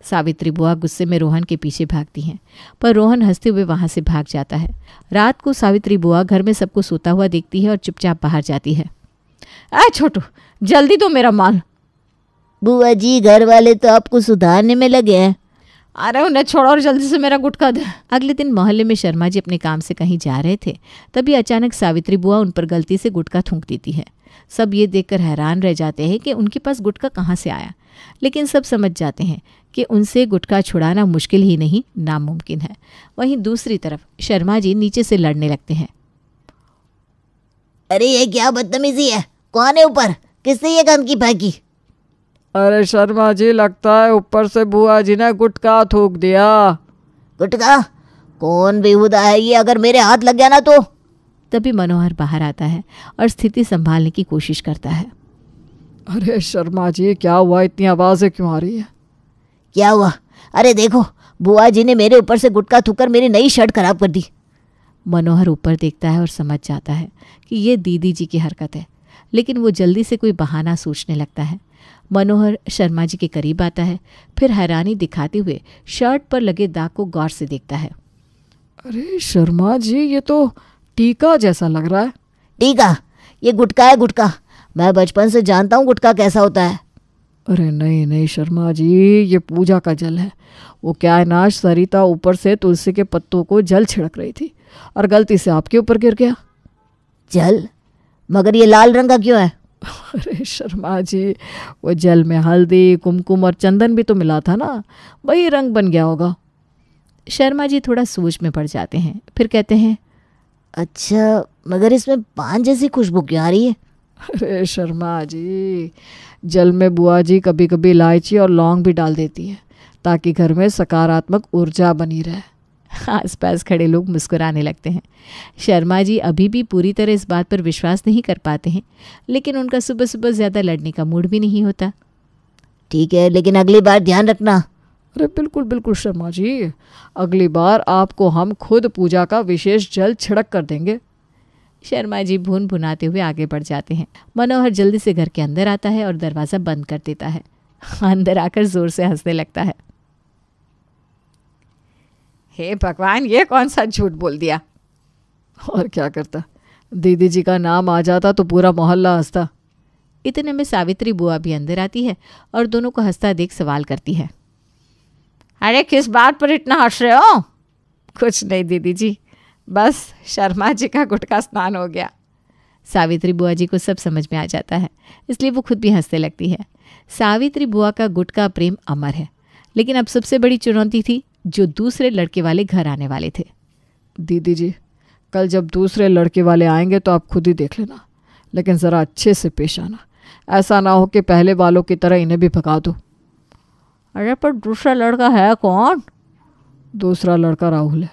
सावित्री बुआ गुस्से में रोहन के पीछे भागती हैं, पर रोहन हंसते हुए वहां से भाग जाता है। रात को सावित्री बुआ घर में सबको सोता हुआ देखती है और चुपचाप बाहर जाती है। ऐ छोटू, जल्दी दो मेरा माल। बुआ जी, घर वाले तो आपको सुधारने में लगे हैं। अरे उन्हें छोड़ो और जल्दी से मेरा गुटखा दे। अगले दिन मोहल्ले में शर्मा जी अपने काम से कहीं जा रहे थे, तभी अचानक सावित्री बुआ उन पर गलती से गुटखा थूक देती है। सब ये देखकर हैरान रह जाते हैं कि उनके पास गुटखा कहाँ से आया, लेकिन सब समझ जाते हैं कि उनसे गुटखा छुड़ाना मुश्किल ही नहीं, नामुमकिन है। वहीं दूसरी तरफ शर्मा जी नीचे से लड़ने लगते हैं। अरे ये क्या बदतमीजी है? कौन है ऊपर? किसने ये गंदगी फेंकी? अरे शर्मा जी, लगता है ऊपर से बुआ जी ने गुटखा थूक दिया। गुटखा? कौन बेहुदा है ये? अगर मेरे हाथ लग गया ना तो। तभी मनोहर बाहर आता है और स्थिति संभालने की कोशिश करता है। अरे शर्मा जी, क्या हुआ? इतनी आवाजें क्यों आ रही है? क्या हुआ? अरे देखो, बुआ जी ने मेरे ऊपर से गुटखा थूकर मेरी नई शर्ट खराब कर दी। मनोहर ऊपर देखता है और समझ जाता है कि ये दीदी जी की हरकत है, लेकिन वो जल्दी से कोई बहाना सोचने लगता है। मनोहर शर्मा जी के करीब आता है, फिर हैरानी दिखाते हुए शर्ट पर लगे दाग को गौर से देखता है। अरे शर्मा जी, ये तो टीका जैसा लग रहा है। टीका? ये गुटखा है, गुटखा। मैं बचपन से जानता हूँ गुटखा कैसा होता है। अरे नहीं शर्मा जी, ये पूजा का जल है। वो क्या है ना, सरिता ऊपर से तुलसी के पत्तों को जल छिड़क रही थी और गलती से आपके ऊपर गिर गया। जल? मगर ये लाल रंग का क्यों है? अरे शर्मा जी, वो जल में हल्दी, कुमकुम और चंदन भी तो मिला था ना, वही रंग बन गया होगा। शर्मा जी थोड़ा सोच में पड़ जाते हैं, फिर कहते हैं, अच्छा, मगर इसमें पान जैसी खुशबू क्यों आ रही है? अरे शर्मा जी, जल में बुआ जी कभी कभी इलायची और लौंग भी डाल देती है ताकि घर में सकारात्मक ऊर्जा बनी रहे। आसपास खड़े लोग मुस्कुराने लगते हैं। शर्मा जी अभी भी पूरी तरह इस बात पर विश्वास नहीं कर पाते हैं, लेकिन उनका सुबह सुबह ज़्यादा लड़ने का मूड भी नहीं होता। ठीक है, लेकिन अगली बार ध्यान रखना। अरे बिल्कुल बिल्कुल शर्मा जी, अगली बार आपको हम खुद पूजा का विशेष जल छिड़क कर देंगे। शर्मा जी भून भुनाते हुए आगे बढ़ जाते हैं। मनोहर जल्दी से घर के अंदर आता है और दरवाज़ा बंद कर देता है। अंदर आकर जोर से हंसने लगता है। हे भगवान, ये कौन सा झूठ बोल दिया। और क्या करता, दीदी जी का नाम आ जाता तो पूरा मोहल्ला हंसता। इतने में सावित्री बुआ भी अंदर आती है और दोनों को हंसता देख सवाल करती है, अरे किस बात पर इतना हंस रहे हो? कुछ नहीं दीदी जी, बस शर्मा जी का गुटका स्नान हो गया। सावित्री बुआ जी को सब समझ में आ जाता है, इसलिए वो खुद भी हंसने लगती है। सावित्री बुआ का गुटका प्रेम अमर है, लेकिन अब सबसे बड़ी चुनौती थी जो दूसरे लड़के वाले घर आने वाले थे। दीदी जी, कल जब दूसरे लड़के वाले आएंगे तो आप खुद ही देख लेना, लेकिन ज़रा अच्छे से पेश आना। ऐसा ना हो कि पहले वालों की तरह इन्हें भी भगा दो। अरे पर दूसरा लड़का है कौन? दूसरा लड़का राहुल है,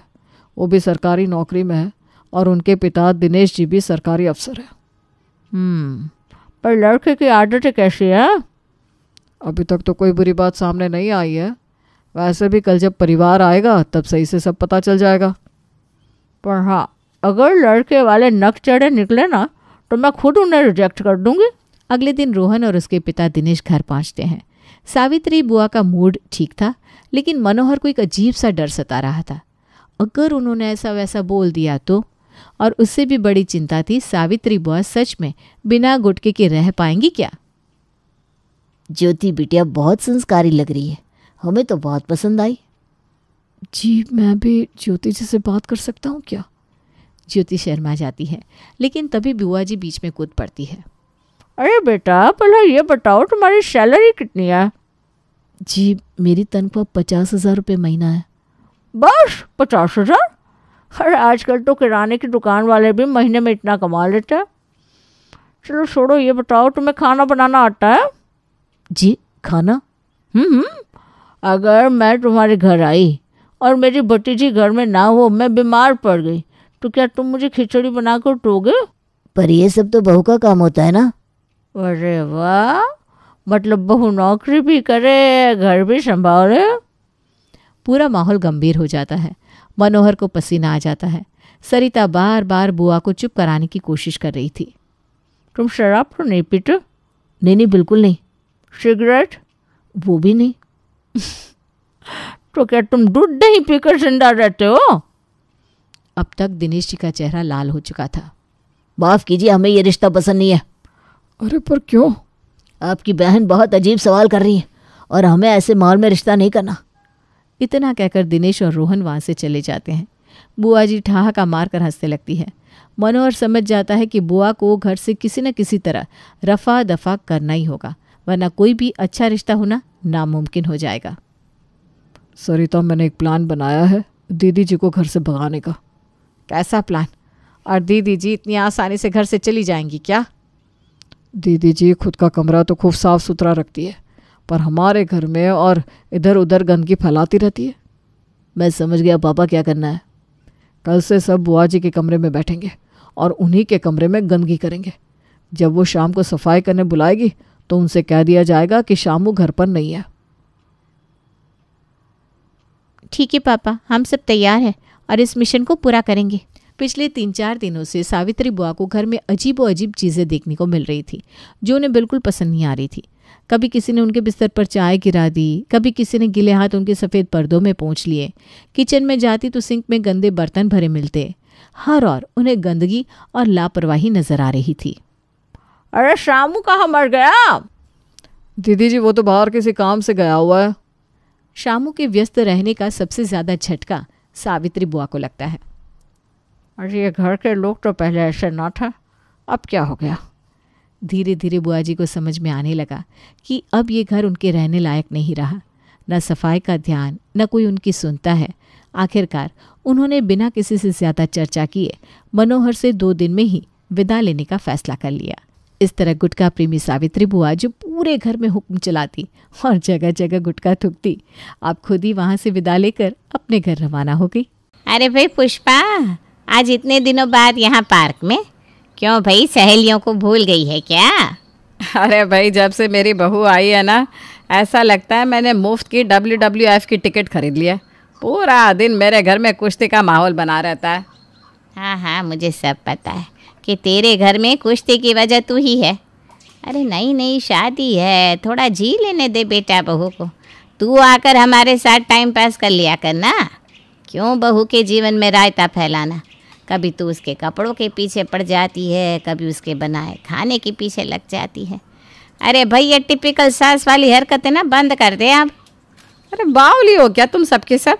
वो भी सरकारी नौकरी में है और उनके पिता दिनेश जी भी सरकारी अफसर हैं। पर लड़के की आदतें कैसी है? अभी तक तो कोई बुरी बात सामने नहीं आई है। वैसे भी कल जब परिवार आएगा तब सही से सब पता चल जाएगा। पर हाँ, अगर लड़के वाले नक चढ़े निकले ना तो मैं खुद उन्हें रिजेक्ट कर दूंगी। अगले दिन रोहन और उसके पिता दिनेश घर पहुंचते हैं। सावित्री बुआ का मूड ठीक था, लेकिन मनोहर को एक अजीब सा डर सता रहा था। अगर उन्होंने ऐसा वैसा बोल दिया तो, और उससे भी बड़ी चिंता थी सावित्री बुआ सच में बिना गुटके के रह पाएंगी क्या। ज्योति बिटिया बहुत संस्कारी लग रही है, हमें तो बहुत पसंद आई। जी, मैं भी ज्योति जी से बात कर सकता हूँ क्या? ज्योति शर्मा जाती है, लेकिन तभी बुआ जी बीच में कूद पड़ती है। अरे बेटा, पहले ये बताओ तुम्हारी सैलरी कितनी है? जी, मेरी तनख्वाह 50,000 रुपये महीना है। बस 50,000? अरे आजकल तो किराने की दुकान वाले भी महीने में इतना कमा लेते हैं। चलो छोड़ो, ये बताओ तुम्हें खाना बनाना आता है? जी, खाना? अगर मैं तुम्हारे घर आई और मेरी भतीजी घर में ना हो, मैं बीमार पड़ गई, तो क्या तुम मुझे खिचड़ी बनाकर दोगे? पर ये सब तो बहू का काम होता है ना। अरे वाह, मतलब बहू नौकरी भी करे, घर भी संभाले। पूरा माहौल गंभीर हो जाता है। मनोहर को पसीना आ जाता है। सरिता बार बार बुआ को चुप कराने की कोशिश कर रही थी। तुम शराब तो नहीं पीते? नहीं, बिल्कुल नहीं। सिगरेट? वो भी नहीं। तो क्या तुम दूध नहीं पीकर जिंदा रहते हो? अब तक दिनेश जी का चेहरा लाल हो चुका था। माफ कीजिए, हमें ये रिश्ता पसंद नहीं है। अरे पर क्यों? आपकी बहन बहुत अजीब सवाल कर रही है और हमें ऐसे माहौल में रिश्ता नहीं करना। इतना कहकर दिनेश और रोहन वहां से चले जाते हैं। बुआ जी ठहाका मार कर हंसने लगती है। मनोहर समझ जाता है कि बुआ को घर से किसी न किसी तरह रफा दफा करना ही होगा, वरना कोई भी अच्छा रिश्ता होना नामुमकिन हो जाएगा। सरिता, मैंने एक प्लान बनाया है दीदी जी को घर से भगाने का। कैसा प्लान? और दीदी जी इतनी आसानी से घर से चली जाएंगी क्या? दीदी जी खुद का कमरा तो खूब साफ सुथरा रखती है, पर हमारे घर में और इधर उधर गंदगी फैलाती रहती है। मैं समझ गया पापा क्या करना है। कल से सब बुआ जी के कमरे में बैठेंगे और उन्हीं के कमरे में गंदगी करेंगे। जब वो शाम को सफाई करने बुलाएगी तो उनसे कह दिया जाएगा कि शामू घर पर नहीं है। ठीक है पापा, हम सब तैयार हैं और इस मिशन को पूरा करेंगे। पिछले 3-4 दिनों से सावित्री बुआ को घर में अजीबो अजीब चीज़ें देखने को मिल रही थी, जो उन्हें बिल्कुल पसंद नहीं आ रही थी। कभी किसी ने उनके बिस्तर पर चाय गिरा दी, कभी किसी ने गिले हाथ उनके सफ़ेद पर्दों में पोंछ लिए। किचन में जाती तो सिंक में गंदे बर्तन भरे मिलते। हर और उन्हें गंदगी और लापरवाही नजर आ रही थी। अरे शामू कहाँ मर गया? दीदी जी, वो तो बाहर किसी काम से गया हुआ है। शामू के व्यस्त रहने का सबसे ज़्यादा झटका सावित्री बुआ को लगता है। अरे ये घर के लोग तो पहले ऐसे ना था, अब क्या हो गया? धीरे धीरे बुआ जी को समझ में आने लगा कि अब ये घर उनके रहने लायक नहीं रहा। न सफाई का ध्यान, न कोई उनकी सुनता है। आखिरकार उन्होंने बिना किसी से ज़्यादा चर्चा किए मनोहर से 2 दिन में ही विदा लेने का फैसला कर लिया। इस तरह गुटखा प्रेमी सावित्री बुआ, जो पूरे घर में हुक्म चलाती और जगह जगह गुटखा थूकती, आप खुद ही वहाँ से विदा लेकर अपने घर रवाना हो गई। अरे भाई पुष्पा, आज इतने दिनों बाद यहाँ पार्क में, क्यों भाई सहेलियों को भूल गई है क्या? अरे भाई, जब से मेरी बहू आई है ना, ऐसा लगता है मैंने मुफ्त की WWF की टिकट खरीद लिया। पूरा दिन मेरे घर में कुश्ती का माहौल बना रहता है। हाँ हाँ, मुझे सब पता है कि तेरे घर में कुश्ती की वजह तू ही है। अरे नई नई शादी है, थोड़ा जी लेने दे बेटा बहू को। तू आकर हमारे साथ टाइम पास कर लिया करना। क्यों बहू के जीवन में रायता फैलाना? कभी तू उसके कपड़ों के पीछे पड़ जाती है, कभी उसके बनाए खाने के पीछे लग जाती है। अरे भाई, ये टिपिकल सास वाली हरकतें ना बंद कर दे आप। अरे बावली हो क्या तुम सबके सब?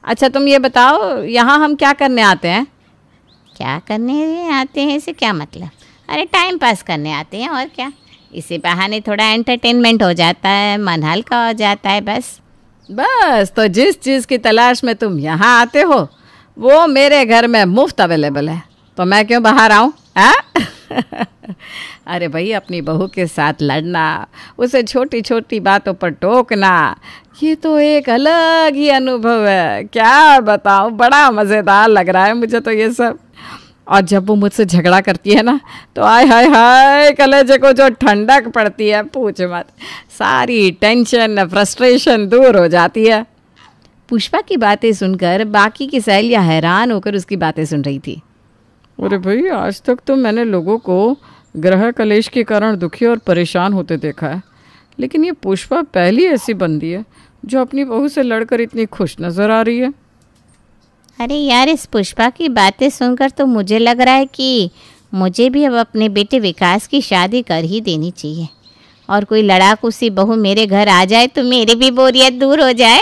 अच्छा तुम ये बताओ, यहाँ हम क्या करने आते हैं? क्या करने आते हैं इसे क्या मतलब? अरे टाइम पास करने आते हैं, और क्या। इसी बहाने थोड़ा एंटरटेनमेंट हो जाता है, मन हल्का हो जाता है। बस तो जिस चीज़ की तलाश में तुम यहाँ आते हो वो मेरे घर में मुफ्त अवेलेबल है, तो मैं क्यों बाहर आऊँ? अरे भाई, अपनी बहू के साथ लड़ना, उसे छोटी छोटी बातों पर टोकना, ये तो एक अलग ही अनुभव है। क्या बताऊँ, बड़ा मज़ेदार लग रहा है मुझे तो ये सब। और जब वो मुझसे झगड़ा करती है ना, तो आय हाय हाय, कलेजे को जो ठंडक पड़ती है पूछ मत। सारी टेंशन, फ्रस्ट्रेशन दूर हो जाती है। पुष्पा की बातें सुनकर बाकी की सहेलियां हैरान होकर उसकी बातें सुन रही थी। अरे भाई, आज तक तो मैंने लोगों को ग्रह कलेश के कारण दुखी और परेशान होते देखा है, लेकिन ये पुष्पा पहली ऐसी बंदी है जो अपनी बहू से लड़कर इतनी खुश नजर आ रही है। अरे यार, इस पुष्पा की बातें सुनकर तो मुझे लग रहा है कि मुझे भी अब अपने बेटे विकास की शादी कर ही देनी चाहिए, और कोई लड़ाकू सी बहू मेरे घर आ जाए तो मेरी भी बोरियत दूर हो जाए।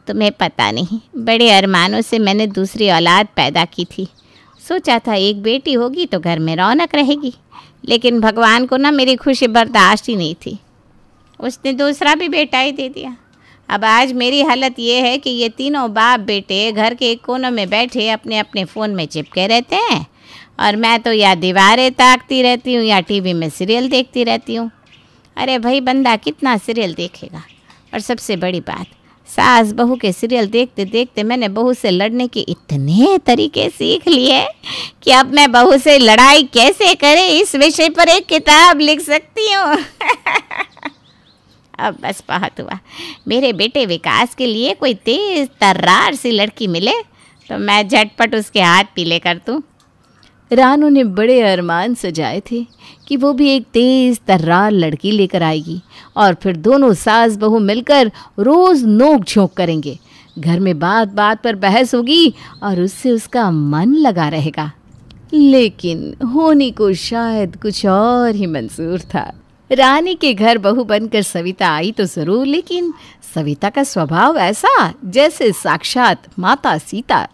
तुम्हें पता नहीं, बड़े अरमानों से मैंने दूसरी औलाद पैदा की थी। सोचा था एक बेटी होगी तो घर में रौनक रहेगी, लेकिन भगवान को ना मेरी खुशी बर्दाश्त ही नहीं थी। उसने दूसरा भी बेटा ही दे दिया। अब आज मेरी हालत ये है कि ये तीनों बाप बेटे घर के एक कोनों में बैठे अपने अपने फ़ोन में चिपके रहते हैं, और मैं तो या दीवारें ताकती रहती हूँ या टीवी में सीरियल देखती रहती हूँ। अरे भाई, बंदा कितना सीरियल देखेगा? और सबसे बड़ी बात, सास बहू के सीरियल देखते देखते मैंने बहू से लड़ने के इतने तरीके सीख लिए कि अब मैं बहू से लड़ाई कैसे करे इस विषय पर एक किताब लिख सकती हूँ। अब बस बहुत हुआ। मेरे बेटे विकास के लिए कोई तेज तर्रार सी लड़की मिले तो मैं झटपट उसके हाथ पीले कर दूँ। रानू ने बड़े अरमान सजाए थे कि वो भी एक तेज तर्रार लड़की लेकर आएगी, और फिर दोनों सास बहू मिलकर रोज नोक झोंक करेंगे। घर में बात बात पर बहस होगी और उससे उसका मन लगा रहेगा। लेकिन होने को शायद कुछ और ही मंजूर था। रानी के घर बहू बनकर सविता आई तो जरूर, लेकिन सविता का स्वभाव ऐसा जैसे साक्षात माता सीता,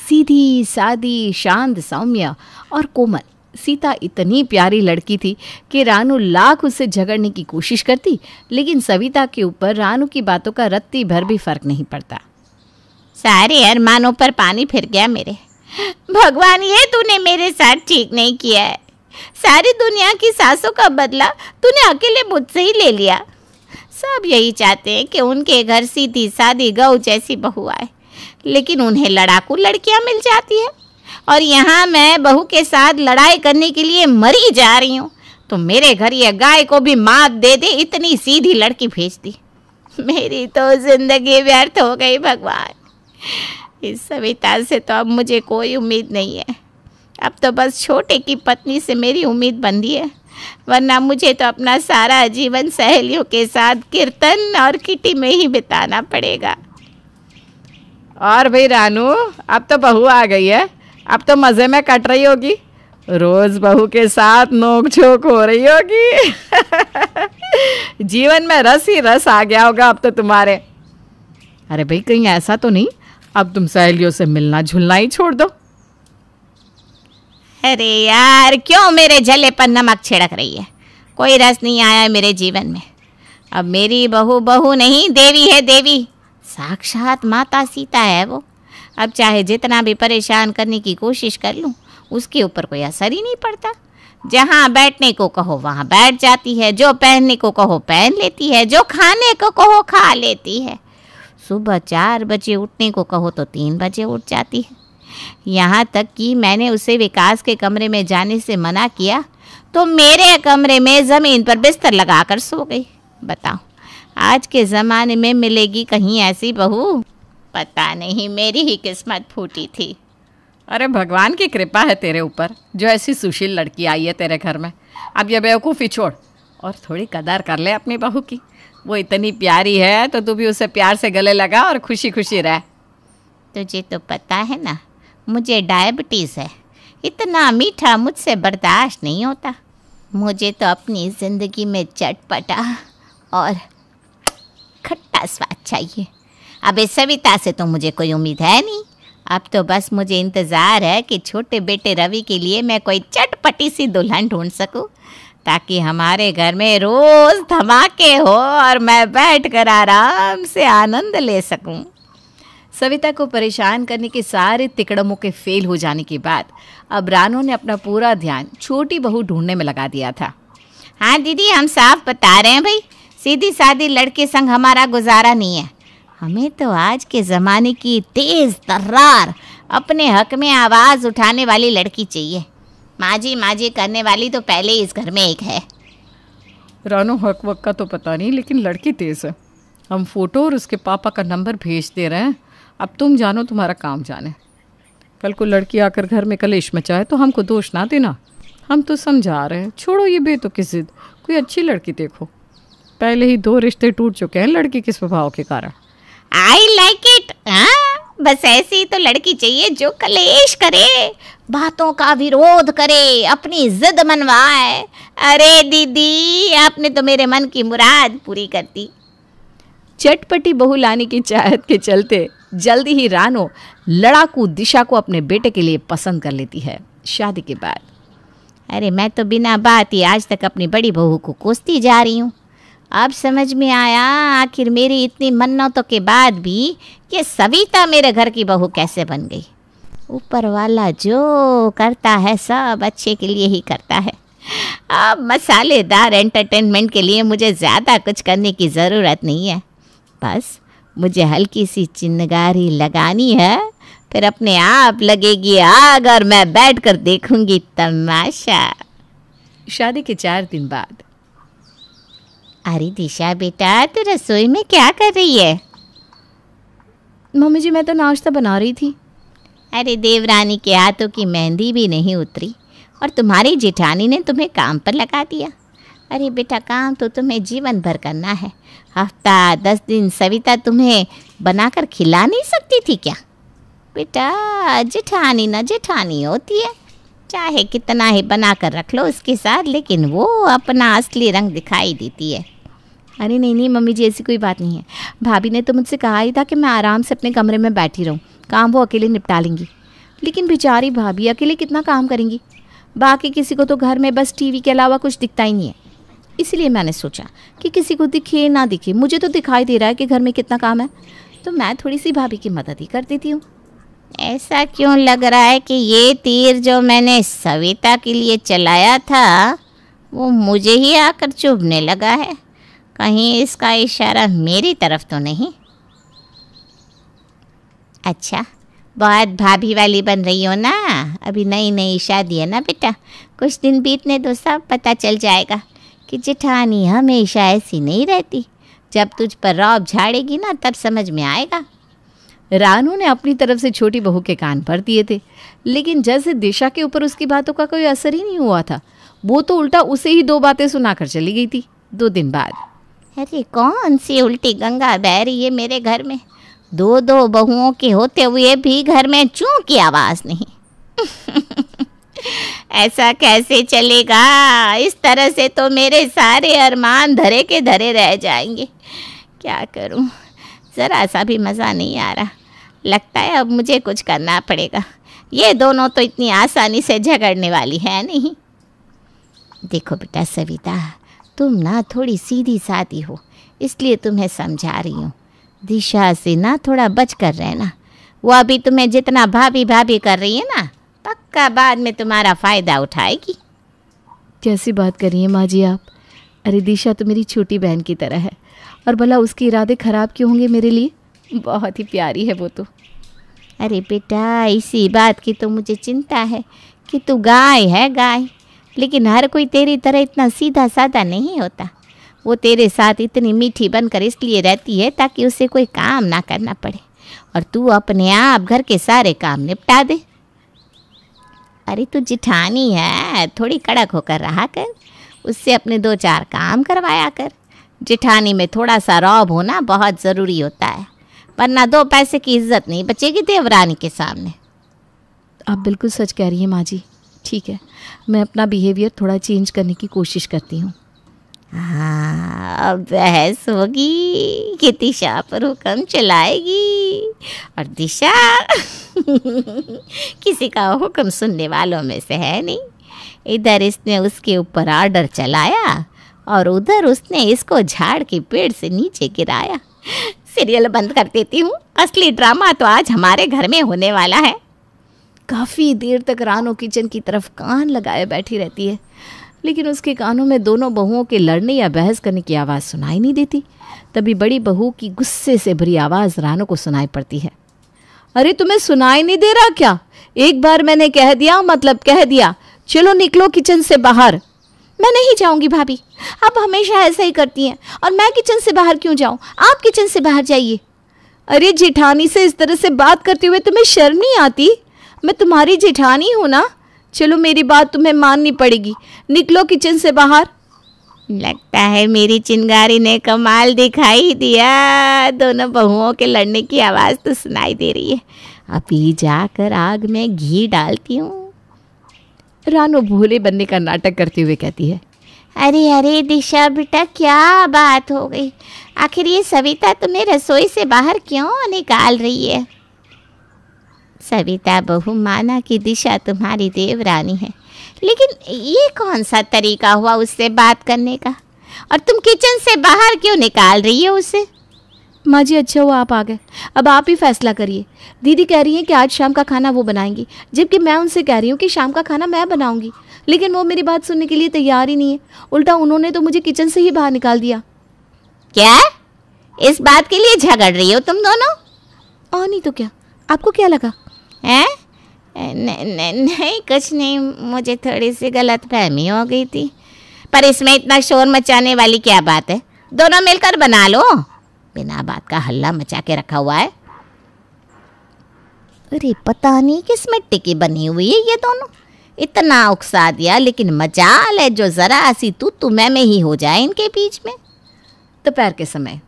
सीधी सादी, शांत, सौम्य और कोमल। सीता इतनी प्यारी लड़की थी कि रानू लाख उससे झगड़ने की कोशिश करती, लेकिन सविता के ऊपर रानू की बातों का रत्ती भर भी फर्क नहीं पड़ता। सारे अरमानों पर पानी फिर गया मेरे। भगवान, ये तूने मेरे साथ ठीक नहीं किया है। सारी दुनिया की सासों का बदला तूने अकेले मुझसे ही ले लिया। सब यही चाहते हैं कि उनके घर सीधी सादी गऊ जैसी बहू आए, लेकिन उन्हें लड़ाकू लड़कियां मिल जाती है, और यहाँ मैं बहू के साथ लड़ाई करने के लिए मरी जा रही हूँ, तो मेरे घर ये गाय को भी मात दे दे इतनी सीधी लड़की भेज दी। मेरी तो जिंदगी व्यर्थ हो गई भगवान। इस सविता से तो अब मुझे कोई उम्मीद नहीं है। अब तो बस छोटे की पत्नी से मेरी उम्मीद बंधी है, वरना मुझे तो अपना सारा जीवन सहेलियों के साथ कीर्तन और किटी में ही बिताना पड़ेगा। और भाई रानू, अब तो बहू आ गई है, अब तो मज़े में कट रही होगी। रोज बहू के साथ नोक झोंक हो रही होगी। जीवन में रस ही रस आ गया होगा अब तो तुम्हारे। अरे भाई, कहीं ऐसा तो नहीं अब तुम सहेलियों से मिलना जुलना ही छोड़ दो? अरे यार, क्यों मेरे जले पर नमक छिड़क रही है? कोई रस नहीं आया मेरे जीवन में। अब मेरी बहू बहू नहीं, देवी है देवी, साक्षात माता सीता है वो। अब चाहे जितना भी परेशान करने की कोशिश कर लूं, उसके ऊपर कोई असर ही नहीं पड़ता। जहाँ बैठने को कहो वहाँ बैठ जाती है, जो पहनने को कहो पहन लेती है, जो खाने को कहो खा लेती है। सुबह 4 बजे उठने को कहो तो 3 बजे उठ जाती है। यहाँ तक कि मैंने उसे विकास के कमरे में जाने से मना किया तो मेरे कमरे में ज़मीन पर बिस्तर लगाकर सो गई। बताओ, आज के ज़माने में मिलेगी कहीं ऐसी बहू? पता नहीं, मेरी ही किस्मत फूटी थी। अरे भगवान की कृपा है तेरे ऊपर, जो ऐसी सुशील लड़की आई है तेरे घर में। अब ये बेवकूफ़ी छोड़ और थोड़ी कदर कर ले अपनी बहू की। वो इतनी प्यारी है तो तू भी उसे प्यार से गले लगा और खुशी खुशी रह। तुझे तो पता है ना, मुझे डायबिटीज़ है। इतना मीठा मुझसे बर्दाश्त नहीं होता। मुझे तो अपनी ज़िंदगी में चटपटा और खट्टा स्वाद चाहिए। अब इस सविता से तो मुझे कोई उम्मीद है नहीं। अब तो बस मुझे इंतज़ार है कि छोटे बेटे रवि के लिए मैं कोई चटपटी सी दुल्हन ढूंढ सकूं, ताकि हमारे घर में रोज़ धमाके हो और मैं बैठकर आराम से आनंद ले सकूं। सविता को परेशान करने के सारे तिकड़मों के फेल हो जाने के बाद अब रानू ने अपना पूरा ध्यान छोटी बहू ढूंढने में लगा दिया था। हाँ दीदी, हम साफ बता रहे हैं भाई, सीधी सादी लड़के संग हमारा गुजारा नहीं है। हमें तो आज के ज़माने की तेज़ तर्रार, अपने हक में आवाज़ उठाने वाली लड़की चाहिए। माजी माजी करने वाली तो पहले ही इस घर में एक है। रानू, हक वक का तो पता नहीं, लेकिन लड़की तेज़ है। हम फ़ोटो और उसके पापा का नंबर भेज दे रहे हैं। अब तुम जानो, तुम्हारा काम जाने। कल को लड़की आकर घर में कलेश मचाए तो हमको दोष ना देना। हम तो समझा रहे हैं, छोड़ो ये बेतुकी जिद, कोई अच्छी लड़की देखो। पहले ही 2 रिश्ते टूट चुके हैं लड़की के स्वभाव के कारण। I like it. बस ऐसी तो लड़की चाहिए जो कलेश करे, बातों का विरोध करे, अपनी जिद मनवाए। अरे दीदी, आपने तो मेरे मन की मुराद पूरी कर दी। चटपटी बहू लाने की चाहत के चलते जल्दी ही रानो लड़ाकू दिशा को अपने बेटे के लिए पसंद कर लेती है शादी के बाद। अरे मैं तो बिना बात ही आज तक अपनी बड़ी बहू को कोसती जा रही हूँ। अब समझ में आया आखिर मेरी इतनी मन्नतों के बाद भी कि सविता मेरे घर की बहू कैसे बन गई। ऊपर वाला जो करता है सब अच्छे के लिए ही करता है। अब मसालेदार एंटरटेनमेंट के लिए मुझे ज़्यादा कुछ करने की ज़रूरत नहीं है। बस मुझे हल्की सी चिंगारी लगानी है, फिर अपने आप लगेगी आग और मैं बैठकर देखूंगी तमाशा। शादी के 4 दिन बाद। अरे दिशा बेटा, तू रसोई में क्या कर रही है? मम्मी जी, मैं तो नाश्ता बना रही थी। अरे देवरानी के हाथों की मेहंदी भी नहीं उतरी और तुम्हारी जेठानी ने तुम्हें काम पर लगा दिया। अरे बेटा, काम तो तुम्हें जीवन भर करना है। हफ्ता 10 दिन सविता तुम्हें बनाकर खिला नहीं सकती थी क्या? बेटा, जेठानी ना जेठानी होती है, चाहे कितना ही बनाकर रख लो उसके साथ, लेकिन वो अपना असली रंग दिखाई देती है। अरे नहीं नहीं मम्मी जी, ऐसी कोई बात नहीं है। भाभी ने तो मुझसे कहा ही था कि मैं आराम से अपने कमरे में बैठी रहूं, काम वो अकेले निपटा लेंगी। लेकिन बेचारी भाभी अकेले कितना काम करेंगी? बाकी किसी को तो घर में बस टीवी के अलावा कुछ दिखता ही नहीं है। इसलिए मैंने सोचा कि किसी को दिखे ना दिखे, मुझे तो दिखाई दे रहा है कि घर में कितना काम है, तो मैं थोड़ी सी भाभी की मदद ही कर देती हूँ। ऐसा क्यों लग रहा है कि ये तीर जो मैंने सविता के लिए चलाया था वो मुझे ही आकर चुभने लगा है? कहीं इसका इशारा मेरी तरफ तो नहीं? अच्छा, बहुत भाभी वाली बन रही हो ना? अभी नई नई शादी है ना बेटा, कुछ दिन बीतने दो, सब पता चल जाएगा कि जेठानी हमेशा ऐसी नहीं रहती। जब तुझ पर रौब झाड़ेगी ना, तब समझ में आएगा। रानू ने अपनी तरफ से छोटी बहू के कान भर दिए थे, लेकिन जैसे दिशा के ऊपर उसकी बातों का कोई असर ही नहीं हुआ था। वो तो उल्टा उसे ही 2 बातें सुनाकर चली गई थी। 2 दिन बाद। अरे कौन सी उल्टी गंगा बह रही है मेरे घर में? 2 बहुओं के होते हुए भी घर में चूं की आवाज़ नहीं। ऐसा कैसे चलेगा? इस तरह से तो मेरे सारे अरमान धरे के धरे रह जाएंगे। क्या करूं? ज़रा सा भी मज़ा नहीं आ रहा। लगता है अब मुझे कुछ करना पड़ेगा। ये दोनों तो इतनी आसानी से झगड़ने वाली है नहीं। देखो बेटा सविता, तुम ना थोड़ी सीधी सादी हो, इसलिए तुम्हें समझा रही हूँ। दिशा से ना थोड़ा बच कर रहना। वो अभी तुम्हें जितना भाभी भाभी कर रही है ना, पक्का बाद में तुम्हारा फ़ायदा उठाएगी। कैसी बात कर रही हैं माँ जी आप? अरे दिशा तो मेरी छोटी बहन की तरह है, और भला उसके इरादे खराब क्यों होंगे मेरे लिए? बहुत ही प्यारी है वो तो। अरे बेटा, इसी बात की तो मुझे चिंता है कि तू गाय है गाय, लेकिन हर कोई तेरी तरह इतना सीधा साधा नहीं होता। वो तेरे साथ इतनी मीठी बनकर इसलिए रहती है ताकि उसे कोई काम ना करना पड़े, और तू अपने आप घर के सारे काम निपटा दे। अरे तू जिठानी है, थोड़ी कड़क होकर रहा कर, उससे अपने 2-4 काम करवाया कर। जिठानी में थोड़ा सा रौब होना बहुत ज़रूरी होता है, वरना 2 पैसे की इज्जत नहीं बचेगी देवरानी के सामने। आप बिल्कुल सच कह रही हैं माँ जी। ठीक है, मैं अपना बिहेवियर थोड़ा चेंज करने की कोशिश करती हूँ। हाँ, अब बहस होगी कि दिशा पर हुक्म चलाएगी, और दिशा किसी का हुक्म सुनने वालों में से है नहीं। इधर इसने उसके ऊपर ऑर्डर चलाया और उधर उसने इसको झाड़ के पेड़ से नीचे गिराया। सीरियल बंद कर देती हूँ, असली ड्रामा तो आज हमारे घर में होने वाला है। काफ़ी देर तक रानो किचन की तरफ कान लगाए बैठी रहती है, लेकिन उसके कानों में दोनों बहुओं के लड़ने या बहस करने की आवाज़ सुनाई नहीं देती। तभी बड़ी बहू की गुस्से से भरी आवाज़ रानो को सुनाई पड़ती है। अरे तुम्हें सुनाई नहीं दे रहा क्या? एक बार मैंने कह दिया मतलब कह दिया। चलो निकलो किचन से बाहर। मैं नहीं जाऊंगी भाभी, आप हमेशा ऐसा ही करती हैं, और मैं किचन से बाहर क्यों जाऊं? आप किचन से बाहर जाइए। अरे जेठानी से इस तरह से बात करते हुए तुम्हें शर्म नहीं आती? मैं तुम्हारी जेठानी हूँ ना। चलो मेरी बात तुम्हें माननी पड़ेगी, निकलो किचन से बाहर। लगता है मेरी चिंगारी ने कमाल दिखाई दिया। दोनों बहुओं के लड़ने की आवाज़ तो सुनाई दे रही है। अभी जाकर आग में घी डालती हूँ। रानो भोले बनने का नाटक करते हुए कहती है। अरे अरे दिशा बेटा, क्या बात हो गई? आखिर ये सविता तुम्हें रसोई से बाहर क्यों निकाल रही है? सविता बहू, माना कि दिशा तुम्हारी देवरानी है, लेकिन ये कौन सा तरीका हुआ उससे बात करने का? और तुम किचन से बाहर क्यों निकाल रही हो उसे? माँ जी अच्छा हुआ आप आ गए, अब आप ही फैसला करिए। दीदी कह रही हैं कि आज शाम का खाना वो बनाएंगी, जबकि मैं उनसे कह रही हूँ कि शाम का खाना मैं बनाऊंगी, लेकिन वो मेरी बात सुनने के लिए तैयार ही नहीं है। उल्टा उन्होंने तो मुझे किचन से ही बाहर निकाल दिया। क्या इस बात के लिए झगड़ रही हो तुम दोनों? और नहीं तो क्या, आपको क्या लगा? हैं? नहीं कुछ नहीं, मुझे थोड़ी सी गलतफहमी हो गई थी। पर इसमें इतना शोर मचाने वाली क्या बात है? दोनों मिलकर बना लो, बिना बात का हल्ला मचा के रखा हुआ है। अरे पता नहीं किस मिट्टी की बनी हुई है ये दोनों। इतना उकसा दिया, लेकिन मजाल है जो जरा सी तू मैं ही हो जाए इनके बीच में। दोपहर के समय।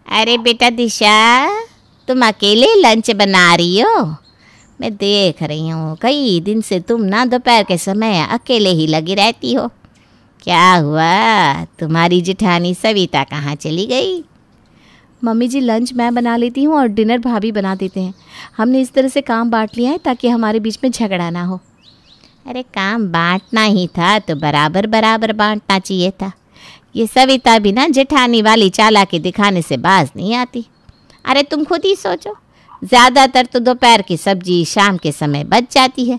अरे बेटा दिशा, तुम अकेले लंच बना रही हो? मैं देख रही हूँ कई दिन से तुम ना दोपहर के समय अकेले ही लगी रहती हो। क्या हुआ? तुम्हारी जिठानी सविता कहाँ चली गई? मम्मी जी लंच मैं बना लेती हूँ और डिनर भाभी बना देते हैं। हमने इस तरह से काम बांट लिया है ताकि हमारे बीच में झगड़ा ना हो। अरे काम बांटना ही था तो बराबर बराबर बांटना चाहिए था। ये सविता भी ना जेठानी वाली चालाकी दिखाने से बाज नहीं आती। अरे तुम खुद ही सोचो, ज़्यादातर तो दोपहर की सब्जी शाम के समय बच जाती है,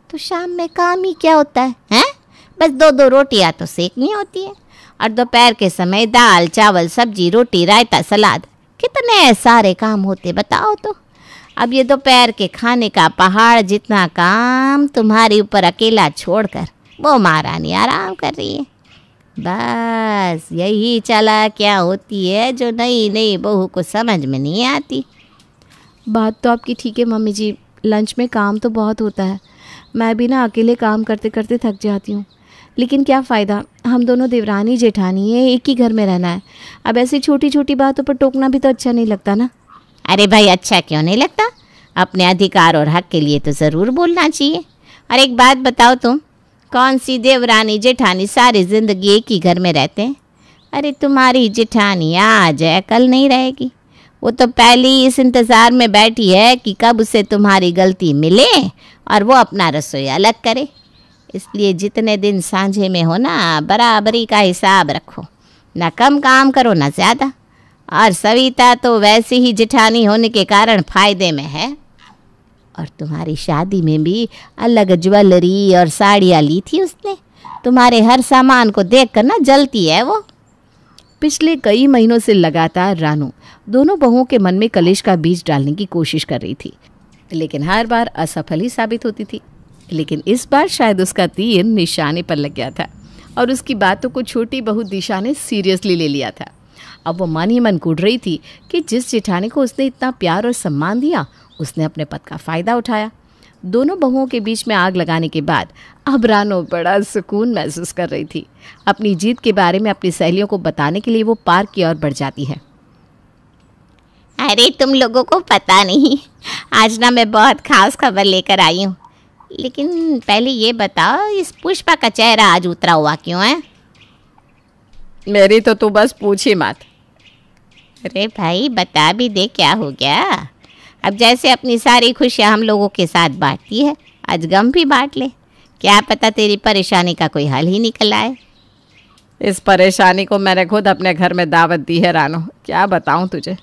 तो शाम में काम ही क्या होता है? हैं? बस 2-2 रोटियां तो सेकनी होती है, और दोपहर के समय दाल चावल सब्जी रोटी रायता सलाद, कितने सारे काम होते बताओ तो। अब ये दोपहर के खाने का पहाड़ जितना काम तुम्हारे ऊपर अकेला छोड़कर वो महारानी आराम कर रही है। बस यही चालाकियाँ होती है जो नई नई बहू को समझ में नहीं आती। बात तो आपकी ठीक है मम्मी जी, लंच में काम तो बहुत होता है। मैं भी ना अकेले काम करते करते थक जाती हूँ, लेकिन क्या फ़ायदा, हम दोनों देवरानी जेठानी है, एक ही घर में रहना है। अब ऐसी छोटी छोटी बातों पर टोकना भी तो अच्छा नहीं लगता ना। अरे भाई अच्छा क्यों नहीं लगता? अपने अधिकार और हक के लिए तो ज़रूर बोलना चाहिए। और एक बात बताओ, तुम कौन सी देवरानी जेठानी सारी ज़िंदगी एक ही घर में रहते हैं? अरे तुम्हारी जेठानी आज है कल नहीं रहेगी, वो तो पहले ही इस इंतजार में बैठी है कि कब उसे तुम्हारी गलती मिले और वो अपना रसोई अलग करे। इसलिए जितने दिन सांझे में हो ना, बराबरी का हिसाब रखो, ना कम काम करो ना ज़्यादा। और सविता तो वैसे ही जिठानी होने के कारण फायदे में है। और तुम्हारी शादी में भी अलग ज्वेलरी और साड़ियाँ ली थी उसने। तुम्हारे हर सामान को देखकर ना जलती है वो। पिछले कई महीनों से लगातार रानू दोनों बहुओं के मन में कलेश का बीज डालने की कोशिश कर रही थी, लेकिन हर बार असफल ही साबित होती थी। लेकिन इस बार शायद उसका तीर निशाने पर लग गया था और उसकी बातों को छोटी बहू दिशा ने सीरियसली ले लिया था। अब वो मन ही मन कूट रही थी कि जिस जेठानी को उसने इतना प्यार और सम्मान दिया, उसने अपने पद का फ़ायदा उठाया। दोनों बहुओं के बीच में आग लगाने के बाद अब रानू बड़ा सुकून महसूस कर रही थी। अपनी जीत के बारे में अपनी सहेलियों को बताने के लिए वो पार्क की ओर बढ़ जाती है। अरे तुम लोगों को पता नहीं, आज ना मैं बहुत खास खबर लेकर आई हूँ। लेकिन पहले ये बताओ, इस पुष्पा का चेहरा आज उतरा हुआ क्यों है? मेरी तो तू बस पूछ ही मत। अरे भाई बता भी दे, क्या हो गया? अब जैसे अपनी सारी खुशियाँ हम लोगों के साथ बांटती है, आज गम भी बांट ले। क्या पता तेरी परेशानी का कोई हल ही निकल आए। इस परेशानी को मैंने खुद अपने घर में दावत दी है रानू। क्या बताऊं तुझे,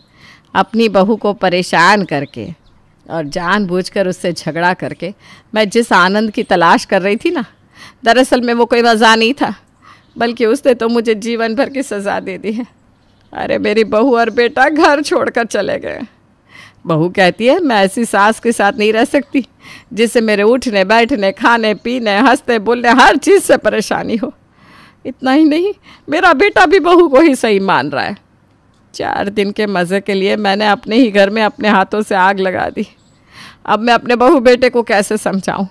अपनी बहू को परेशान करके और जानबूझकर उससे झगड़ा करके मैं जिस आनंद की तलाश कर रही थी ना, दरअसल में वो कोई मज़ा नहीं था, बल्कि उसने तो मुझे जीवन भर की सज़ा दे दी है। अरे मेरी बहू और बेटा घर छोड़कर चले गए। बहू कहती है मैं ऐसी सास के साथ नहीं रह सकती जिससे मेरे उठने बैठने खाने पीने हंसते बोलने हर चीज़ से परेशानी हो। इतना ही नहीं, मेरा बेटा भी बहू को ही सही मान रहा है। 4 दिन के मज़े के लिए मैंने अपने ही घर में अपने हाथों से आग लगा दी। अब मैं अपने बहू बेटे को कैसे समझाऊं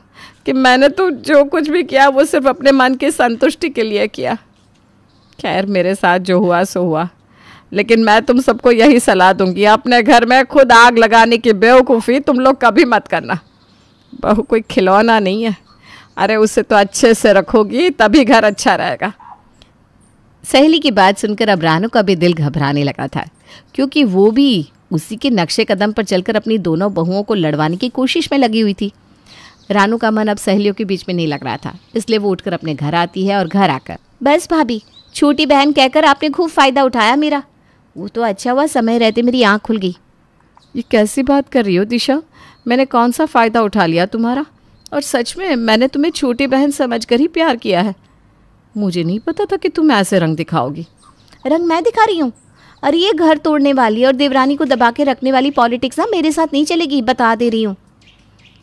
कि मैंने तो जो कुछ भी किया वो सिर्फ अपने मन की संतुष्टि के लिए किया। खैर मेरे साथ जो हुआ सो हुआ, लेकिन मैं तुम सबको यही सलाह दूंगी, अपने घर में खुद आग लगाने की बेवकूफ़ी तुम लोग कभी मत करना। बहू कोई खिलौना नहीं है। अरे उसे तो अच्छे से रखोगी तभी घर अच्छा रहेगा। सहेली की बात सुनकर अब रानू का भी दिल घबराने लगा था, क्योंकि वो भी उसी के नक्शे कदम पर चलकर अपनी दोनों बहुओं को लड़वाने की कोशिश में लगी हुई थी। रानू का मन अब सहेलियों के बीच में नहीं लग रहा था, इसलिए वो उठकर अपने घर आती है और घर आकर, बस भाभी, छोटी बहन कहकर आपने खूब फायदा उठाया मेरा। वो तो अच्छा हुआ समय रहते मेरी आँख खुल गई। ये कैसी बात कर रही हो दिशा? मैंने कौन सा फ़ायदा उठा लिया तुम्हारा? और सच में मैंने तुम्हें छोटी बहन समझकर ही प्यार किया है। मुझे नहीं पता था कि तुम ऐसे रंग दिखाओगी। रंग मैं दिखा रही हूँ? अरे ये घर तोड़ने वाली और देवरानी को दबा के रखने वाली पॉलिटिक्स ना मेरे साथ नहीं चलेगी, बता दे रही हूँ।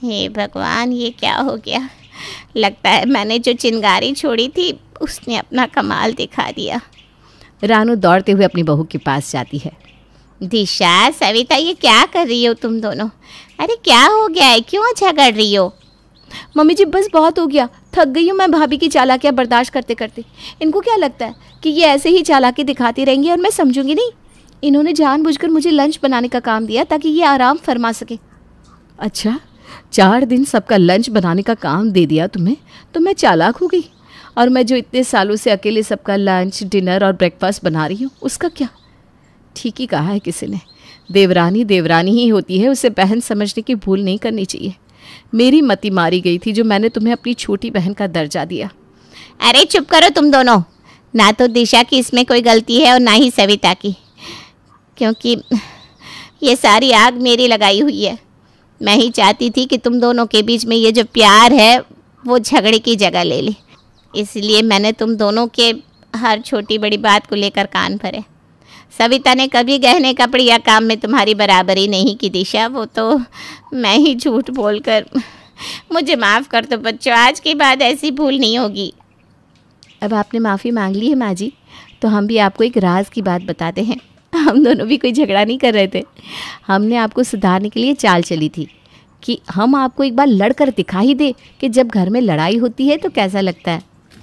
हे भगवान, ये क्या हो गया? लगता है मैंने जो चिंगारी छोड़ी थी उसने अपना कमाल दिखा दिया। रानू दौड़ते हुए अपनी बहू के पास जाती है। दिशा, सविता, ये क्या कर रही हो तुम दोनों? अरे क्या हो गया है, क्यों झगड़ रही हो? मम्मी जी बस बहुत हो गया, थक गई हूँ मैं भाभी की चालाकियाँ बर्दाश्त करते करते। इनको क्या लगता है कि ये ऐसे ही चालाकी दिखाती रहेंगी और मैं समझूंगी नहीं? इन्होंने जानबूझकर मुझे लंच बनाने का काम दिया ताकि ये आराम फरमा सके। अच्छा, 4 दिन सबका लंच बनाने का काम दे दिया तुम्हें, तो मैं चालाक हो गई? और मैं जो इतने सालों से अकेले सबका लंच डिनर और ब्रेकफास्ट बना रही हूँ, उसका क्या? ठीक ही कहा है किसी ने, देवरानी देवरानी ही होती है, उसे बहन समझने की भूल नहीं करनी चाहिए। मेरी मति मारी गई थी जो मैंने तुम्हें अपनी छोटी बहन का दर्जा दिया। अरे चुप करो तुम दोनों। ना तो दिशा की इसमें कोई गलती है और ना ही सविता की, क्योंकि ये सारी आग मेरी लगाई हुई है। मैं ही चाहती थी कि तुम दोनों के बीच में ये जो प्यार है वो झगड़े की जगह ले ले। इसलिए मैंने तुम दोनों के हर छोटी बड़ी बात को लेकर कान भरे। सविता ने कभी गहने कपड़े या काम में तुम्हारी बराबरी नहीं की दिशा, वो तो मैं ही झूठ बोलकर। मुझे माफ़ कर दो बच्चों, आज के बाद ऐसी भूल नहीं होगी। अब आपने माफ़ी मांग ली है माँ जी, तो हम भी आपको एक राज की बात बताते हैं। हम दोनों भी कोई झगड़ा नहीं कर रहे थे। हमने आपको सुधारने के लिए चाल चली थी कि हम आपको एक बार लड़कर दिखा ही दे कि जब घर में लड़ाई होती है तो कैसा लगता है।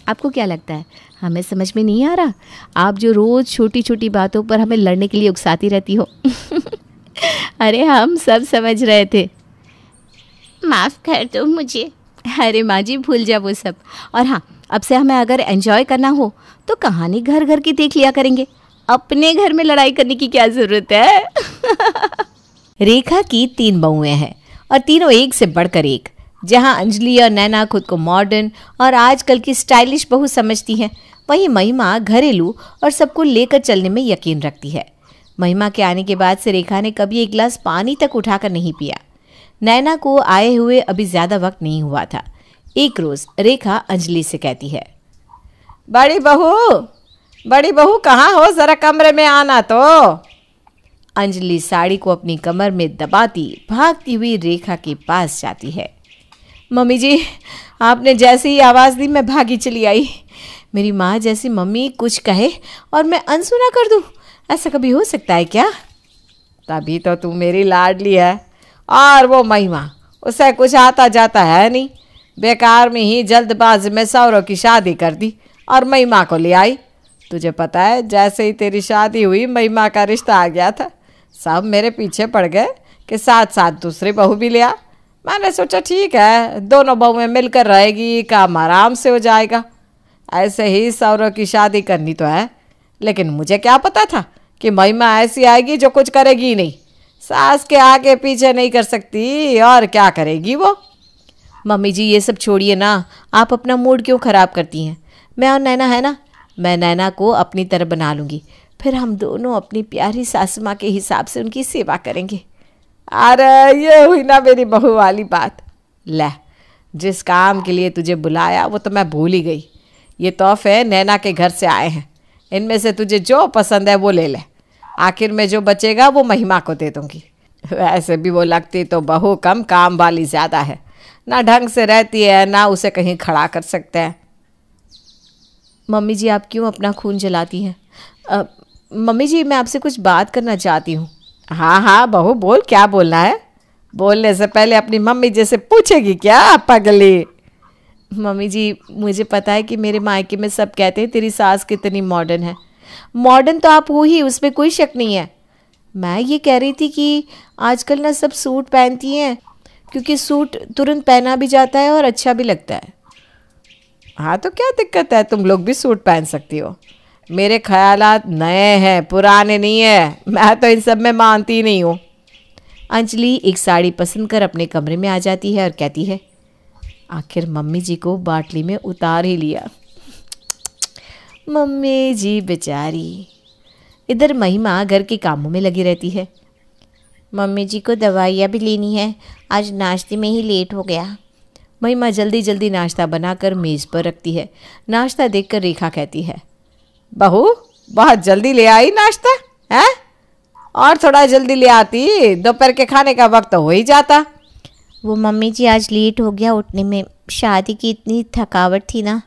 आपको क्या लगता है, हमें समझ में नहीं आ रहा? आप जो रोज़ छोटी छोटी बातों पर हमें लड़ने के लिए उकसाती रहती हो। अरे हम सब समझ रहे थे। माफ़ कर दो मुझे। अरे माँ जी भूल जा वो सब। और हाँ, अब से हमें अगर एंजॉय करना हो तो कहानी घर घर की देख लिया करेंगे। अपने घर में लड़ाई करने की क्या जरूरत है। रेखा की 3 बहुएं हैं और तीनों एक से बढ़कर एक। जहां अंजलि और नैना खुद को मॉडर्न और आजकल की स्टाइलिश बहू समझती हैं, वहीं महिमा घरेलू और सबको लेकर चलने में यकीन रखती है। महिमा के आने के बाद से रेखा ने कभी एक गिलास पानी तक उठाकर नहीं पिया। नैना को आए हुए अभी ज्यादा वक्त नहीं हुआ था। एक रोज रेखा अंजलि से कहती है, बड़ी बहू कहाँ हो, जरा कमरे में आना तो। अंजलि साड़ी को अपनी कमर में दबाती भागती हुई रेखा के पास जाती है। मम्मी जी, आपने जैसे ही आवाज़ दी मैं भागी चली आई। मेरी माँ जैसी मम्मी कुछ कहे और मैं अनसुना कर दूँ, ऐसा कभी हो सकता है क्या? तभी तो तू मेरी लाडली है। और वो महिमा, उसे कुछ आता जाता है नहीं, बेकार में ही जल्दबाजी में सौरों की शादी कर दी और महिमा को ले आई। तुझे पता है, जैसे ही तेरी शादी हुई महिमा का रिश्ता आ गया था, सब मेरे पीछे पड़ गए कि साथ साथ दूसरी बहू भी ले आ। मैंने सोचा ठीक है, दोनों बहुएं मिलकर रहेगी, काम आराम से हो जाएगा। ऐसे ही सौरों की शादी करनी तो है, लेकिन मुझे क्या पता था कि महिमा ऐसी आएगी जो कुछ करेगी नहीं, सास के आगे पीछे नहीं कर सकती, और क्या करेगी वो। मम्मी जी, ये सब छोड़िए ना, आप अपना मूड क्यों खराब करती हैं? मैं और नैना है ना, मैं नैना को अपनी तरह बना लूँगी, फिर हम दोनों अपनी प्यारी सासू माँ के हिसाब से उनकी सेवा करेंगे। अरे ये हुई ना मेरी बहू वाली बात। ले, जिस काम के लिए तुझे बुलाया वो तो मैं भूल ही गई। ये तोहफे नैना के घर से आए हैं, इनमें से तुझे जो पसंद है वो ले ले, आखिर में जो बचेगा वो महिमा को दे दूँगी। वैसे भी वो लगती तो बहू कम, काम वाली ज़्यादा है, ना ढंग से रहती है ना उसे कहीं खड़ा कर सकते हैं। मम्मी जी, आप क्यों अपना खून जलाती हैं? मम्मी जी, मैं आपसे कुछ बात करना चाहती हूँ। हाँ बहू बोल, क्या बोलना है? बोलने से पहले अपनी मम्मी जैसे पूछेगी क्या पगली? मम्मी जी, मुझे पता है कि मेरे मायके में सब कहते हैं तेरी सास कितनी मॉडर्न है। मॉडर्न तो आप हो ही, उसमें कोई शक नहीं है। मैं ये कह रही थी कि आजकल ना सब सूट पहनती हैं, क्योंकि सूट तुरंत पहना भी जाता है और अच्छा भी लगता है। हाँ तो क्या दिक्कत है, तुम लोग भी सूट पहन सकती हो। मेरे ख्यालात नए हैं, पुराने नहीं है। मैं तो इन सब में मानती नहीं हूँ। अंजलि एक साड़ी पसंद कर अपने कमरे में आ जाती है और कहती है, आखिर मम्मी जी को बाटली में उतार ही लिया। मम्मी जी बेचारी। इधर महिमा घर के कामों में लगी रहती है। मम्मी जी को दवाइयाँ भी लेनी है, आज नाश्ते में ही लेट हो गया। महिमा जल्दी जल्दी नाश्ता बनाकर मेज़ पर रखती है। नाश्ता देखकर रेखा कहती है, बहू बहुत जल्दी ले आई नाश्ता है, और थोड़ा जल्दी ले आती, दोपहर के खाने का वक्त तो हो ही जाता। वो मम्मी जी आज लेट हो गया उठने में, शादी की इतनी थकावट थी ना।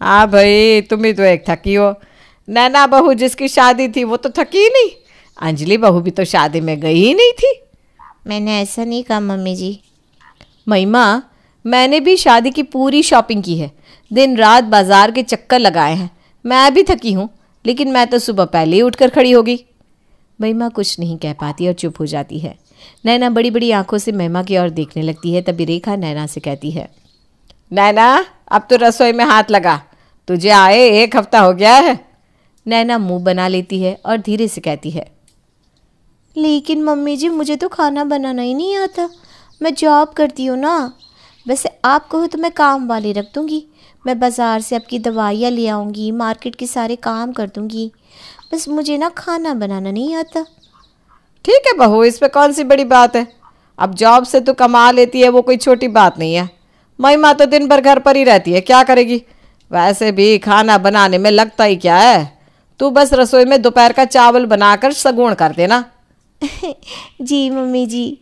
हाँ भाई, तुम ही तो एक थकी हो। नैना बहू जिसकी शादी थी वो तो थकी ही नहीं, अंजलि बहू भी तो शादी में गई ही नहीं थी। मैंने ऐसा नहीं कहा मम्मी जी। महिमा, मैंने भी शादी की पूरी शॉपिंग की है, दिन रात बाजार के चक्कर लगाए हैं। मैं भी थकी हूँ, लेकिन मैं तो सुबह पहले ही उठकर खड़ी हो गई। महिमा कुछ नहीं कह पाती और चुप हो जाती है। नैना बड़ी बड़ी आंखों से महिमा की ओर देखने लगती है। तभी रेखा नैना से कहती है, नैना अब तो रसोई में हाथ लगा, तुझे आए 1 हफ्ता हो गया है। नैना मुंह बना लेती है और धीरे से कहती है, लेकिन मम्मी जी मुझे तो खाना बनाना ही नहीं आता, मैं जॉब करती हूँ ना। वैसे आप कहो तो मैं काम वाली रख दूँगी, मैं बाज़ार से आपकी दवाइयाँ ले आऊँगी, मार्केट के सारे काम कर दूँगी, बस मुझे ना खाना बनाना नहीं आता। ठीक है बहू, इसमें कौन सी बड़ी बात है, अब जॉब से तो कमा लेती है, वो कोई छोटी बात नहीं है। महिमा तो दिन भर घर पर ही रहती है, क्या करेगी? वैसे भी खाना बनाने में लगता ही क्या है, तू बस रसोई में दोपहर का चावल बनाकर सगुण कर देना। जी मम्मी जी।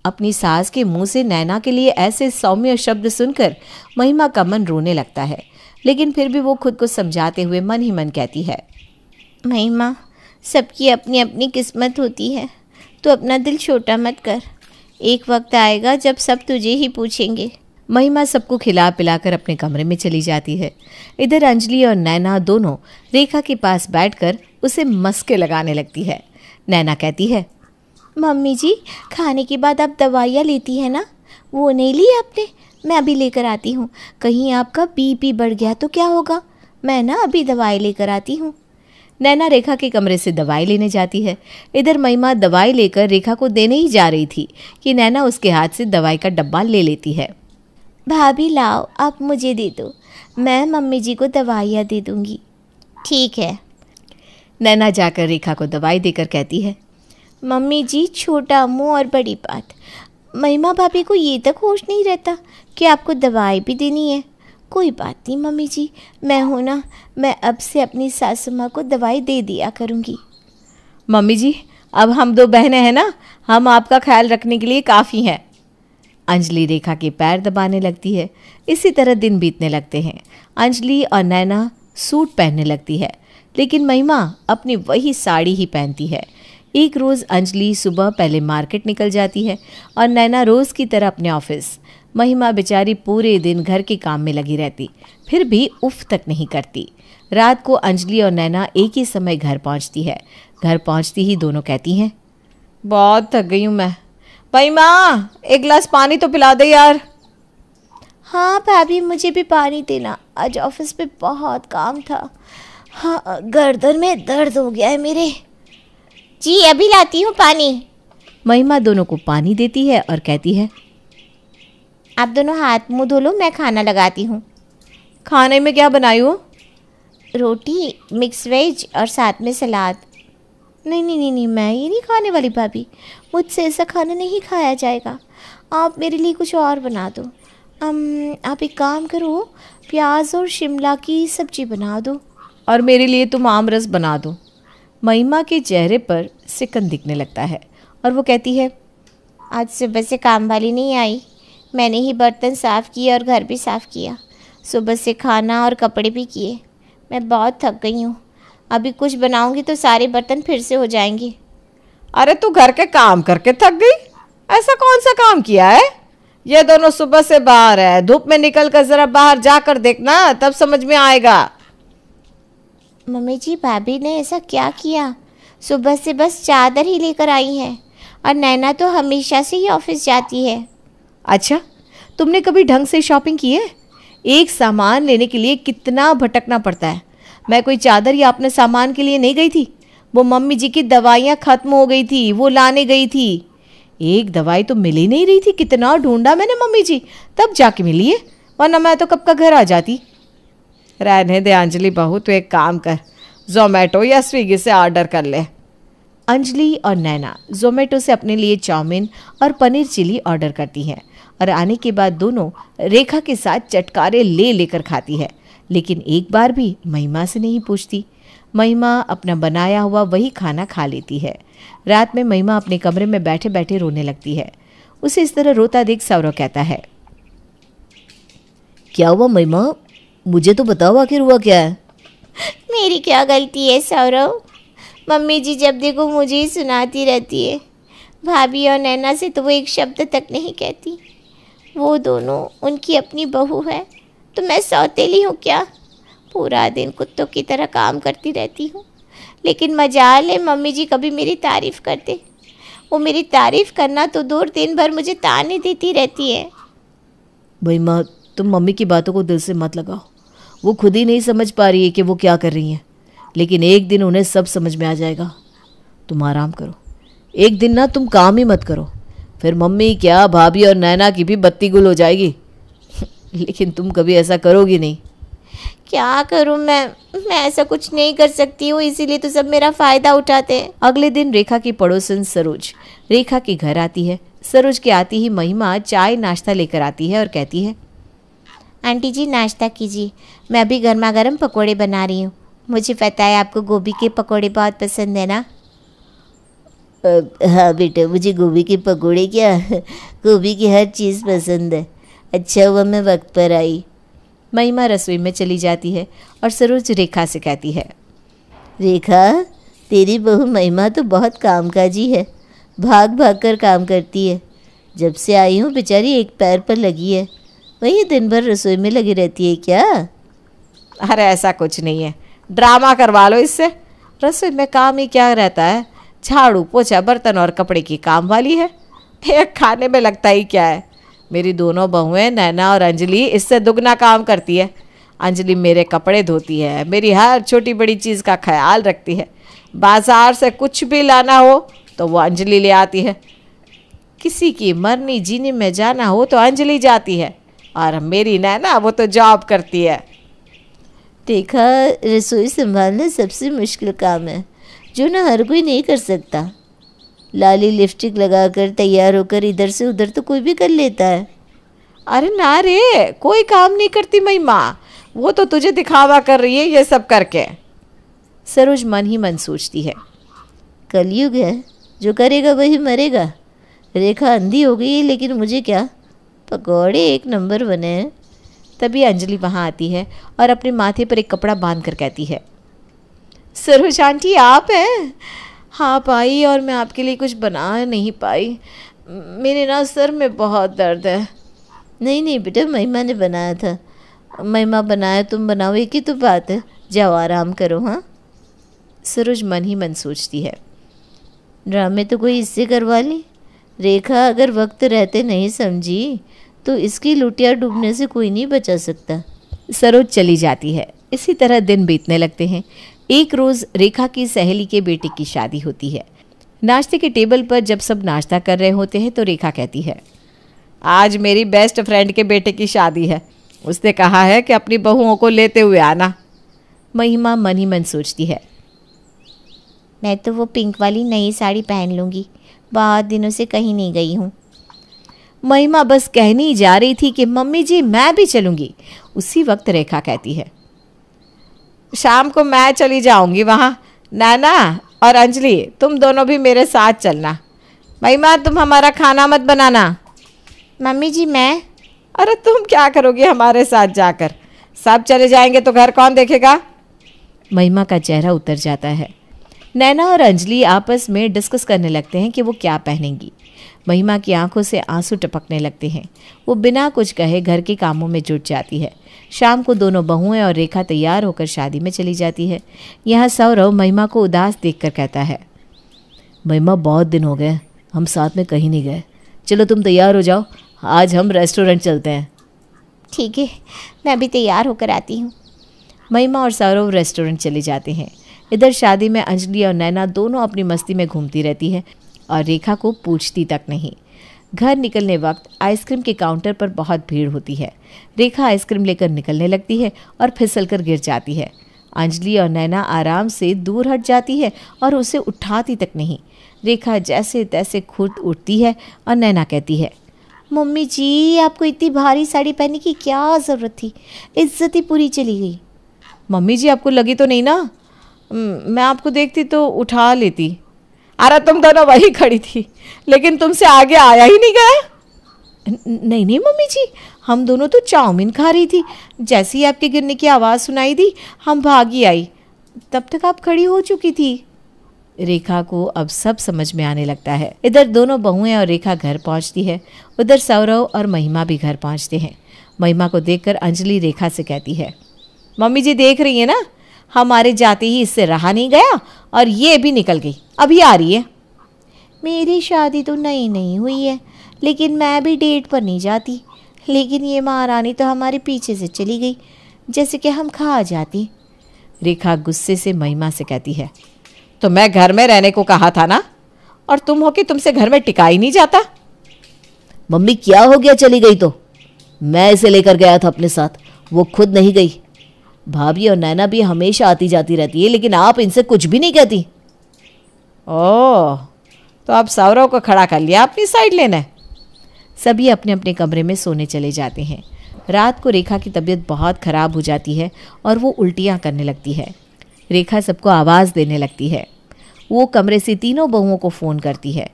अपनी सास के मुंह से नैना के लिए ऐसे सौम्य शब्द सुनकर महिमा का मन रोने लगता है, लेकिन फिर भी वो खुद को समझाते हुए मन ही मन कहती है, महिमा, सबकी अपनी अपनी किस्मत होती है, तो अपना दिल छोटा मत कर, एक वक्त आएगा जब सब तुझे ही पूछेंगे। महिमा सबको खिला पिलाकर अपने कमरे में चली जाती है। इधर अंजलि और नैना दोनों रेखा के पास बैठकर उसे मस्के लगाने लगती है। नैना कहती है, मम्मी जी, खाने के बाद आप दवाइयाँ लेती हैं ना, वो नहीं ली आपने? मैं अभी लेकर आती हूँ, कहीं आपका बीपी बढ़ गया तो क्या होगा, मैं ना अभी दवाई लेकर आती हूँ। नैना रेखा के कमरे से दवाई लेने जाती है। इधर महिमा दवाई लेकर रेखा को देने ही जा रही थी कि नैना उसके हाथ से दवाई का डब्बा ले लेती है। भाभी लाओ, आप मुझे दे दो, मैं मम्मी जी को दवाइयाँ दे दूंगी। ठीक है। नैना जाकर रेखा को दवाई देकर कहती है, मम्मी जी छोटा मुंह और बड़ी बात, महिमा भाभी को ये तक होश नहीं रहता कि आपको दवाई भी देनी है। कोई बात नहीं मम्मी जी, मैं हूं ना, मैं अब से अपनी सासू माँ को दवाई दे दिया करूँगी। मम्मी जी अब हम 2 बहनें हैं ना, हम आपका ख्याल रखने के लिए काफ़ी हैं। अंजलि रेखा के पैर दबाने लगती है। इसी तरह दिन बीतने लगते हैं। अंजलि और नैना सूट पहनने लगती है, लेकिन महिमा अपनी वही साड़ी ही पहनती है। एक रोज़ अंजलि सुबह पहले मार्केट निकल जाती है और नैना रोज़ की तरह अपने ऑफिस। महिमा बेचारी पूरे दिन घर के काम में लगी रहती, फिर भी उफ तक नहीं करती। रात को अंजलि और नैना एक ही समय घर पहुंचती है। घर पहुंचती ही दोनों कहती हैं, बहुत थक गई हूँ मैं। महिमा 1 गिलास पानी तो पिला दे यार। हाँ भाभी मुझे भी पानी देना, आज ऑफिस में बहुत काम था। हाँ गर्दन में दर्द हो गया है मेरे। जी अभी लाती हूँ पानी। महिमा दोनों को पानी देती है और कहती है, आप दोनों हाथ मुंह धो लो, मैं खाना लगाती हूँ। खाने में क्या बनाई हो? रोटी, मिक्स वेज और साथ में सलाद। नहीं, मैं ये नहीं खाने वाली भाभी, मुझसे ऐसा खाना नहीं खाया जाएगा। आप मेरे लिए कुछ और बना दो। आप एक काम करो, प्याज और शिमला की सब्जी बना दो। और मेरे लिए तुम आम रस बना दो। महिमा के चेहरे पर सिकन दिखने लगता है और वो कहती है, आज सुबह से काम वाली नहीं आई, मैंने ही बर्तन साफ़ किए और घर भी साफ़ किया। सुबह से खाना और कपड़े भी किए। मैं बहुत थक गई हूँ। अभी कुछ बनाऊंगी तो सारे बर्तन फिर से हो जाएंगे। अरे तू घर के काम करके थक गई? ऐसा कौन सा काम किया है? ये दोनों सुबह से बाहर है, धूप में निकल कर जरा बाहर जाकर देखना, तब समझ में आएगा। मम्मी जी भाभी ने ऐसा क्या किया? सुबह से बस चादर ही लेकर आई हैं और नैना तो हमेशा से ही ऑफिस जाती है। अच्छा, तुमने कभी ढंग से शॉपिंग की है? एक सामान लेने के लिए कितना भटकना पड़ता है। मैं कोई चादर या अपने सामान के लिए नहीं गई थी। वो मम्मी जी की दवाइयाँ ख़त्म हो गई थी, वो लाने गई थी। एक दवाई तो मिल ही नहीं रही थी, कितना ढूंढा मैंने मम्मी जी, तब जाके मिली है, वरना मैं तो कब का घर आ जाती। रहने दे अंजलि बहू, तू एक काम कर, जोमेटो या स्विगी से ऑर्डर कर ले। अंजलि और नैना जोमेटो से अपने लिए चाउमीन और पनीर चिली ऑर्डर करती हैं और आने के बाद दोनों रेखा के साथ चटकारे लेकर खाती है, लेकिन एक बार भी महिमा से नहीं पूछती। महिमा अपना बनाया हुआ वही खाना खा लेती है। रात में महिमा अपने कमरे में बैठे बैठे रोने लगती है। उसे इस तरह रोता देख सौरव कहता है, क्या हुआ महिमा, मुझे तो बताओ आखिर हुआ क्या है? मेरी क्या गलती है सौरव? मम्मी जी जब देखो मुझे ही सुनाती रहती है। भाभी और नैना से तो वो एक शब्द तक नहीं कहती। वो दोनों उनकी अपनी बहू है, तो मैं सौतेली हूँ क्या? पूरा दिन कुत्तों की तरह काम करती रहती हूँ, लेकिन मजाल है मम्मी जी कभी मेरी तारीफ़ करते। वो मेरी तारीफ़ करना तो दूर, दिन भर मुझे ताने देती रहती है। महिमा, तुम मम्मी की बातों को दिल से मत लगाओ। वो खुद ही नहीं समझ पा रही है कि वो क्या कर रही हैं, लेकिन एक दिन उन्हें सब समझ में आ जाएगा। तुम आराम करो, एक दिन ना तुम काम ही मत करो, फिर मम्मी क्या भाभी और नैना की भी बत्ती गुल हो जाएगी। लेकिन तुम कभी ऐसा करोगी नहीं। क्या करूं मैं ऐसा कुछ नहीं कर सकती हूँ, इसीलिए तो सब मेरा फ़ायदा उठाते हैं। अगले दिन रेखा की पड़ोसन सरोज रेखा के घर आती है। सरोज के आती ही महिमा चाय नाश्ता लेकर आती है और कहती है, आंटी जी नाश्ता कीजिए, मैं अभी गर्मा गर्म पकौड़े बना रही हूँ। मुझे पता है आपको गोभी के पकौड़े बहुत पसंद है ना? हाँ बेटा, मुझे गोभी के पकौड़े क्या, गोभी की हर चीज़ पसंद है। अच्छा हुआ मैं वक्त पर आई। महिमा रसोई में चली जाती है और सरोज रेखा से कहती है, रेखा, तेरी बहू महिमा तो बहुत कामकाजी है, भाग भाग कर काम करती है। जब से आई हूँ बेचारी एक पैर पर लगी है, वही दिन भर रसोई में लगी रहती है क्या? अरे ऐसा कुछ नहीं है, ड्रामा करवा लो इससे। रसोई में काम ही क्या रहता है, झाड़ू पोछा बर्तन और कपड़े की काम वाली है। एक खाने में लगता ही क्या है। मेरी दोनों बहुएं नैना और अंजलि इससे दुगना काम करती है। अंजलि मेरे कपड़े धोती है, मेरी हर छोटी बड़ी चीज़ का ख्याल रखती है। बाजार से कुछ भी लाना हो तो वो अंजलि ले आती है। किसी की मरनी जीने में जाना हो तो अंजलि जाती है, और मेरी नैना वो तो जॉब करती है। देखा, रसोई संभालना सबसे मुश्किल काम है जो ना हर कोई नहीं कर सकता। लाली लिपस्टिक लगाकर तैयार होकर इधर से उधर तो कोई भी कर लेता है। अरे ना रे, कोई काम नहीं करती महिमा, वो तो तुझे दिखावा कर रही है ये सब करके। सरोज मन ही मन सोचती है। कलयुग है, जो करेगा वही मरेगा। रेखा अंधी हो गई है, लेकिन मुझे क्या, पकौड़े एक नंबर बने हैं। तभी अंजलि वहाँ आती है और अपने माथे पर एक कपड़ा बांध कर कहती है, सरोज आंटी आप हैं? हाँ पाई, और मैं आपके लिए कुछ बना नहीं पाई, मेरे ना सर में बहुत दर्द है। नहीं नहीं बेटा, महिमा ने बनाया था। महिमा बनाया तुम बनाओ, एक ही तो बात है। जाओ आराम करो। हाँ, सरोज मन ही मन सोचती है। ड्रामे तो कोई इससे करवा ली। रेखा अगर वक्त रहते नहीं समझी तो इसकी लुटिया डूबने से कोई नहीं बचा सकता। सरोज चली जाती है। इसी तरह दिन बीतने लगते हैं। एक रोज़ रेखा की सहेली के बेटे की शादी होती है। नाश्ते के टेबल पर जब सब नाश्ता कर रहे होते हैं तो रेखा कहती है, आज मेरी बेस्ट फ्रेंड के बेटे की शादी है, उसने कहा है कि अपनी बहुओं को लेते हुए आना। महिमा मन ही मन सोचती है, मैं तो वो पिंक वाली नई साड़ी पहन लूँगी, बहुत दिनों से कहीं नहीं गई हूँ। महिमा बस कहनी ही जा रही थी कि मम्मी जी मैं भी चलूँगी। उसी वक्त रेखा कहती है, शाम को मैं चली जाऊँगी वहाँ, नैना और अंजलि तुम दोनों भी मेरे साथ चलना। महिमा तुम हमारा खाना मत बनाना। मम्मी जी मैं? अरे तुम क्या करोगी हमारे साथ जाकर, सब चले जाएंगे तो घर कौन देखेगा। महिमा का चेहरा उतर जाता है। नैना और अंजलि आपस में डिस्कस करने लगते हैं कि वो क्या पहनेंगी। महिमा की आंखों से आंसू टपकने लगते हैं। वो बिना कुछ कहे घर के कामों में जुट जाती है। शाम को दोनों बहुएं और रेखा तैयार होकर शादी में चली जाती है। यहाँ सौरव महिमा को उदास देखकर कहता है, महिमा बहुत दिन हो गए हम साथ में कहीं नहीं गए, चलो तुम तैयार हो जाओ, आज हम रेस्टोरेंट चलते हैं। ठीक है, मैं भी तैयार होकर आती हूँ। महिमा और सौरव रेस्टोरेंट चले जाते हैं। इधर शादी में अंजलि और नैना दोनों अपनी मस्ती में घूमती रहती है और रेखा को पूछती तक नहीं। घर निकलने वक्त आइसक्रीम के काउंटर पर बहुत भीड़ होती है। रेखा आइसक्रीम लेकर निकलने लगती है और फिसलकर गिर जाती है। अंजलि और नैना आराम से दूर हट जाती है और उसे उठाती तक नहीं। रेखा जैसे तैसे खुद उठती है और नैना कहती है, मम्मी जी आपको इतनी भारी साड़ी पहनने की क्या ज़रूरत थी, इज्जत ही पूरी चली गई। मम्मी जी आपको लगी तो नहीं ना, मैं आपको देखती तो उठा लेती। अरे तुम दोनों वही खड़ी थी, लेकिन तुमसे आगे आया ही नहीं गया। नहीं नहीं मम्मी जी, हम दोनों तो चाउमीन खा रही थी, जैसे ही आपके गिरने की आवाज़ सुनाई दी हम भागी आई, तब तक आप खड़ी हो चुकी थी। रेखा को अब सब समझ में आने लगता है। इधर दोनों बहुएं और रेखा घर पहुंचती है। उधर सौरव और महिमा भी घर पहुंचते हैं। महिमा को देखकर अंजलि रेखा से कहती है, मम्मी जी देख रही है ना, हमारे जाते ही इससे रहा नहीं गया और ये भी निकल गई, अभी आ रही है। मेरी शादी तो नई हुई है, लेकिन मैं भी डेट पर नहीं जाती, लेकिन ये महारानी तो हमारे पीछे से चली गई, जैसे कि हम खा जाती। रेखा गुस्से से महिमा से कहती है, तो मैं घर में रहने को कहा था ना, और तुम हो कि तुमसे घर में टिका ही नहीं जाता। मम्मी क्या हो गया चली गई तो? मैं इसे लेकर गया था अपने साथ, वो खुद नहीं गई। भाभी और नैना भी हमेशा आती जाती रहती है, लेकिन आप इनसे कुछ भी नहीं कहती। ओह, तो अब सौरव को खड़ा कर लिया अपनी साइड लेना। सभी अपने अपने कमरे में सोने चले जाते हैं। रात को रेखा की तबीयत बहुत ख़राब हो जाती है और वो उल्टियाँ करने लगती है। रेखा सबको आवाज़ देने लगती है। वो कमरे से तीनों बहुओं को फ़ोन करती है।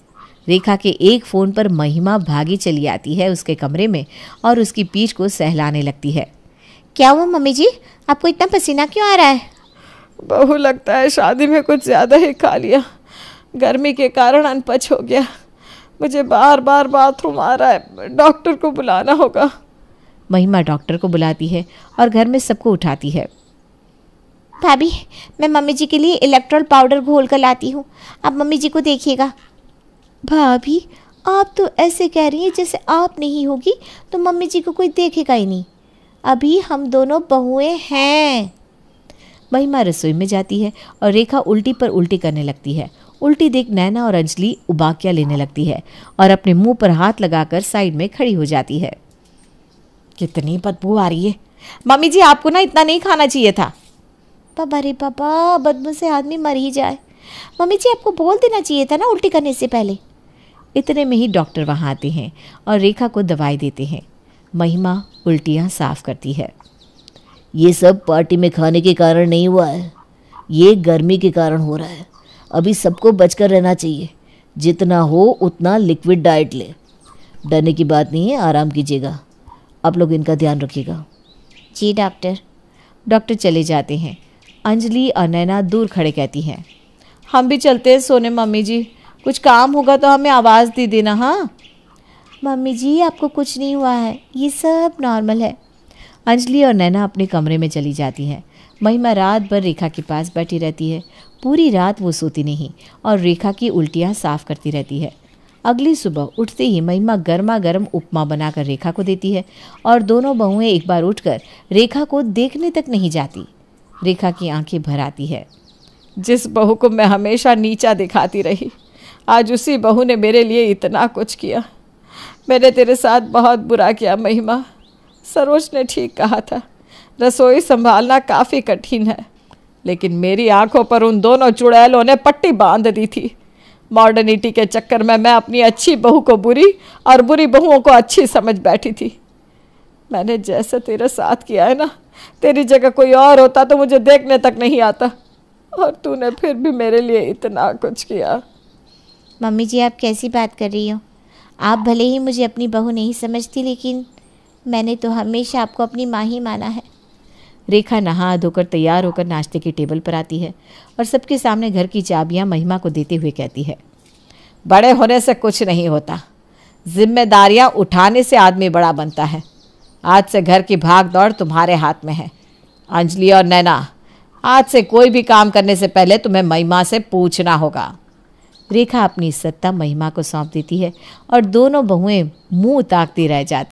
रेखा के एक फ़ोन पर महिमा भागी चली आती है उसके कमरे में और उसकी पीठ को सहलाने लगती है। क्या हुआ मम्मी जी, आपको इतना पसीना क्यों आ रहा है? बहू लगता है शादी में कुछ ज़्यादा ही खा लिया, गर्मी के कारण अनपच हो गया, मुझे बार बार बाथरूम आ रहा है, डॉक्टर को बुलाना होगा। महिमा डॉक्टर को बुलाती है और घर में सबको उठाती है। भाभी, मैं मम्मी जी के लिए इलेक्ट्रोल पाउडर घोल कर लाती हूँ, आप मम्मी जी को देखिएगा। भाभी, आप तो ऐसे कह रही हैं जैसे आप नहीं होगी तो मम्मी जी को कोई देखेगा ही नहीं। अभी हम दोनों बहुएं हैं। महिमा रसोई में जाती है और रेखा उल्टी पर उल्टी करने लगती है। उल्टी देख नैना और अंजलि उबाकियां लेने लगती है और अपने मुंह पर हाथ लगाकर साइड में खड़ी हो जाती है। कितनी बदबू आ रही है। मम्मी जी, आपको ना इतना नहीं खाना चाहिए था। पापा रे पापा, बदबू से आदमी मर ही जाए। मम्मी जी, आपको बोल देना चाहिए था ना उल्टी करने से पहले। इतने में ही डॉक्टर वहाँ आते हैं और रेखा को दवाई देते हैं। महिमा उल्टियाँ साफ करती है। ये सब पार्टी में खाने के कारण नहीं हुआ है, ये गर्मी के कारण हो रहा है। अभी सबको बचकर रहना चाहिए, जितना हो उतना लिक्विड डाइट ले। डरने की बात नहीं है, आराम कीजिएगा। आप लोग इनका ध्यान रखिएगा। जी डॉक्टर। डॉक्टर चले जाते हैं। अंजलि और नैना दूर खड़े कहती हैं, हम भी चलते हैं सोने मम्मी जी, कुछ काम होगा तो हमें आवाज़ दे देना। हाँ मम्मी जी, आपको कुछ नहीं हुआ है, ये सब नॉर्मल है। अंजलि और नैना अपने कमरे में चली जाती हैं। महिमा रात भर रेखा के पास बैठी रहती है। पूरी रात वो सोती नहीं और रेखा की उल्टियाँ साफ करती रहती है। अगली सुबह उठते ही महिमा गर्मा गर्म उपमा बनाकर रेखा को देती है और दोनों बहुएं एक बार उठकर रेखा को देखने तक नहीं जाती। रेखा की आंखें भर आती है। जिस बहू को मैं हमेशा नीचा दिखाती रही, आज उसी बहू ने मेरे लिए इतना कुछ किया। मैंने तेरे साथ बहुत बुरा किया महिमा। सरोज ने ठीक कहा था, रसोई संभालना काफ़ी कठिन है, लेकिन मेरी आंखों पर उन दोनों चुड़ैलों ने पट्टी बांध दी थी। मॉडर्निटी के चक्कर में मैं अपनी अच्छी बहू को बुरी और बुरी बहुओं को अच्छी समझ बैठी थी। मैंने जैसे तेरे साथ किया है ना, तेरी जगह कोई और होता तो मुझे देखने तक नहीं आता, और तूने फिर भी मेरे लिए इतना कुछ किया। मम्मी जी, आप कैसी बात कर रही हो? आप भले ही मुझे अपनी बहू नहीं समझती, लेकिन मैंने तो हमेशा आपको अपनी माँ ही माना है। रेखा नहा धोकर तैयार होकर नाश्ते की टेबल पर आती है और सबके सामने घर की चाबियां महिमा को देते हुए कहती है, बड़े होने से कुछ नहीं होता, जिम्मेदारियां उठाने से आदमी बड़ा बनता है। आज से घर की भाग दौड़ तुम्हारे हाथ में है। अंजलि और नैना, आज से कोई भी काम करने से पहले तुम्हें महिमा से पूछना होगा। रेखा अपनी सत्ता महिमा को सौंप देती है और दोनों बहुएं मुंह ताकती रह जाती।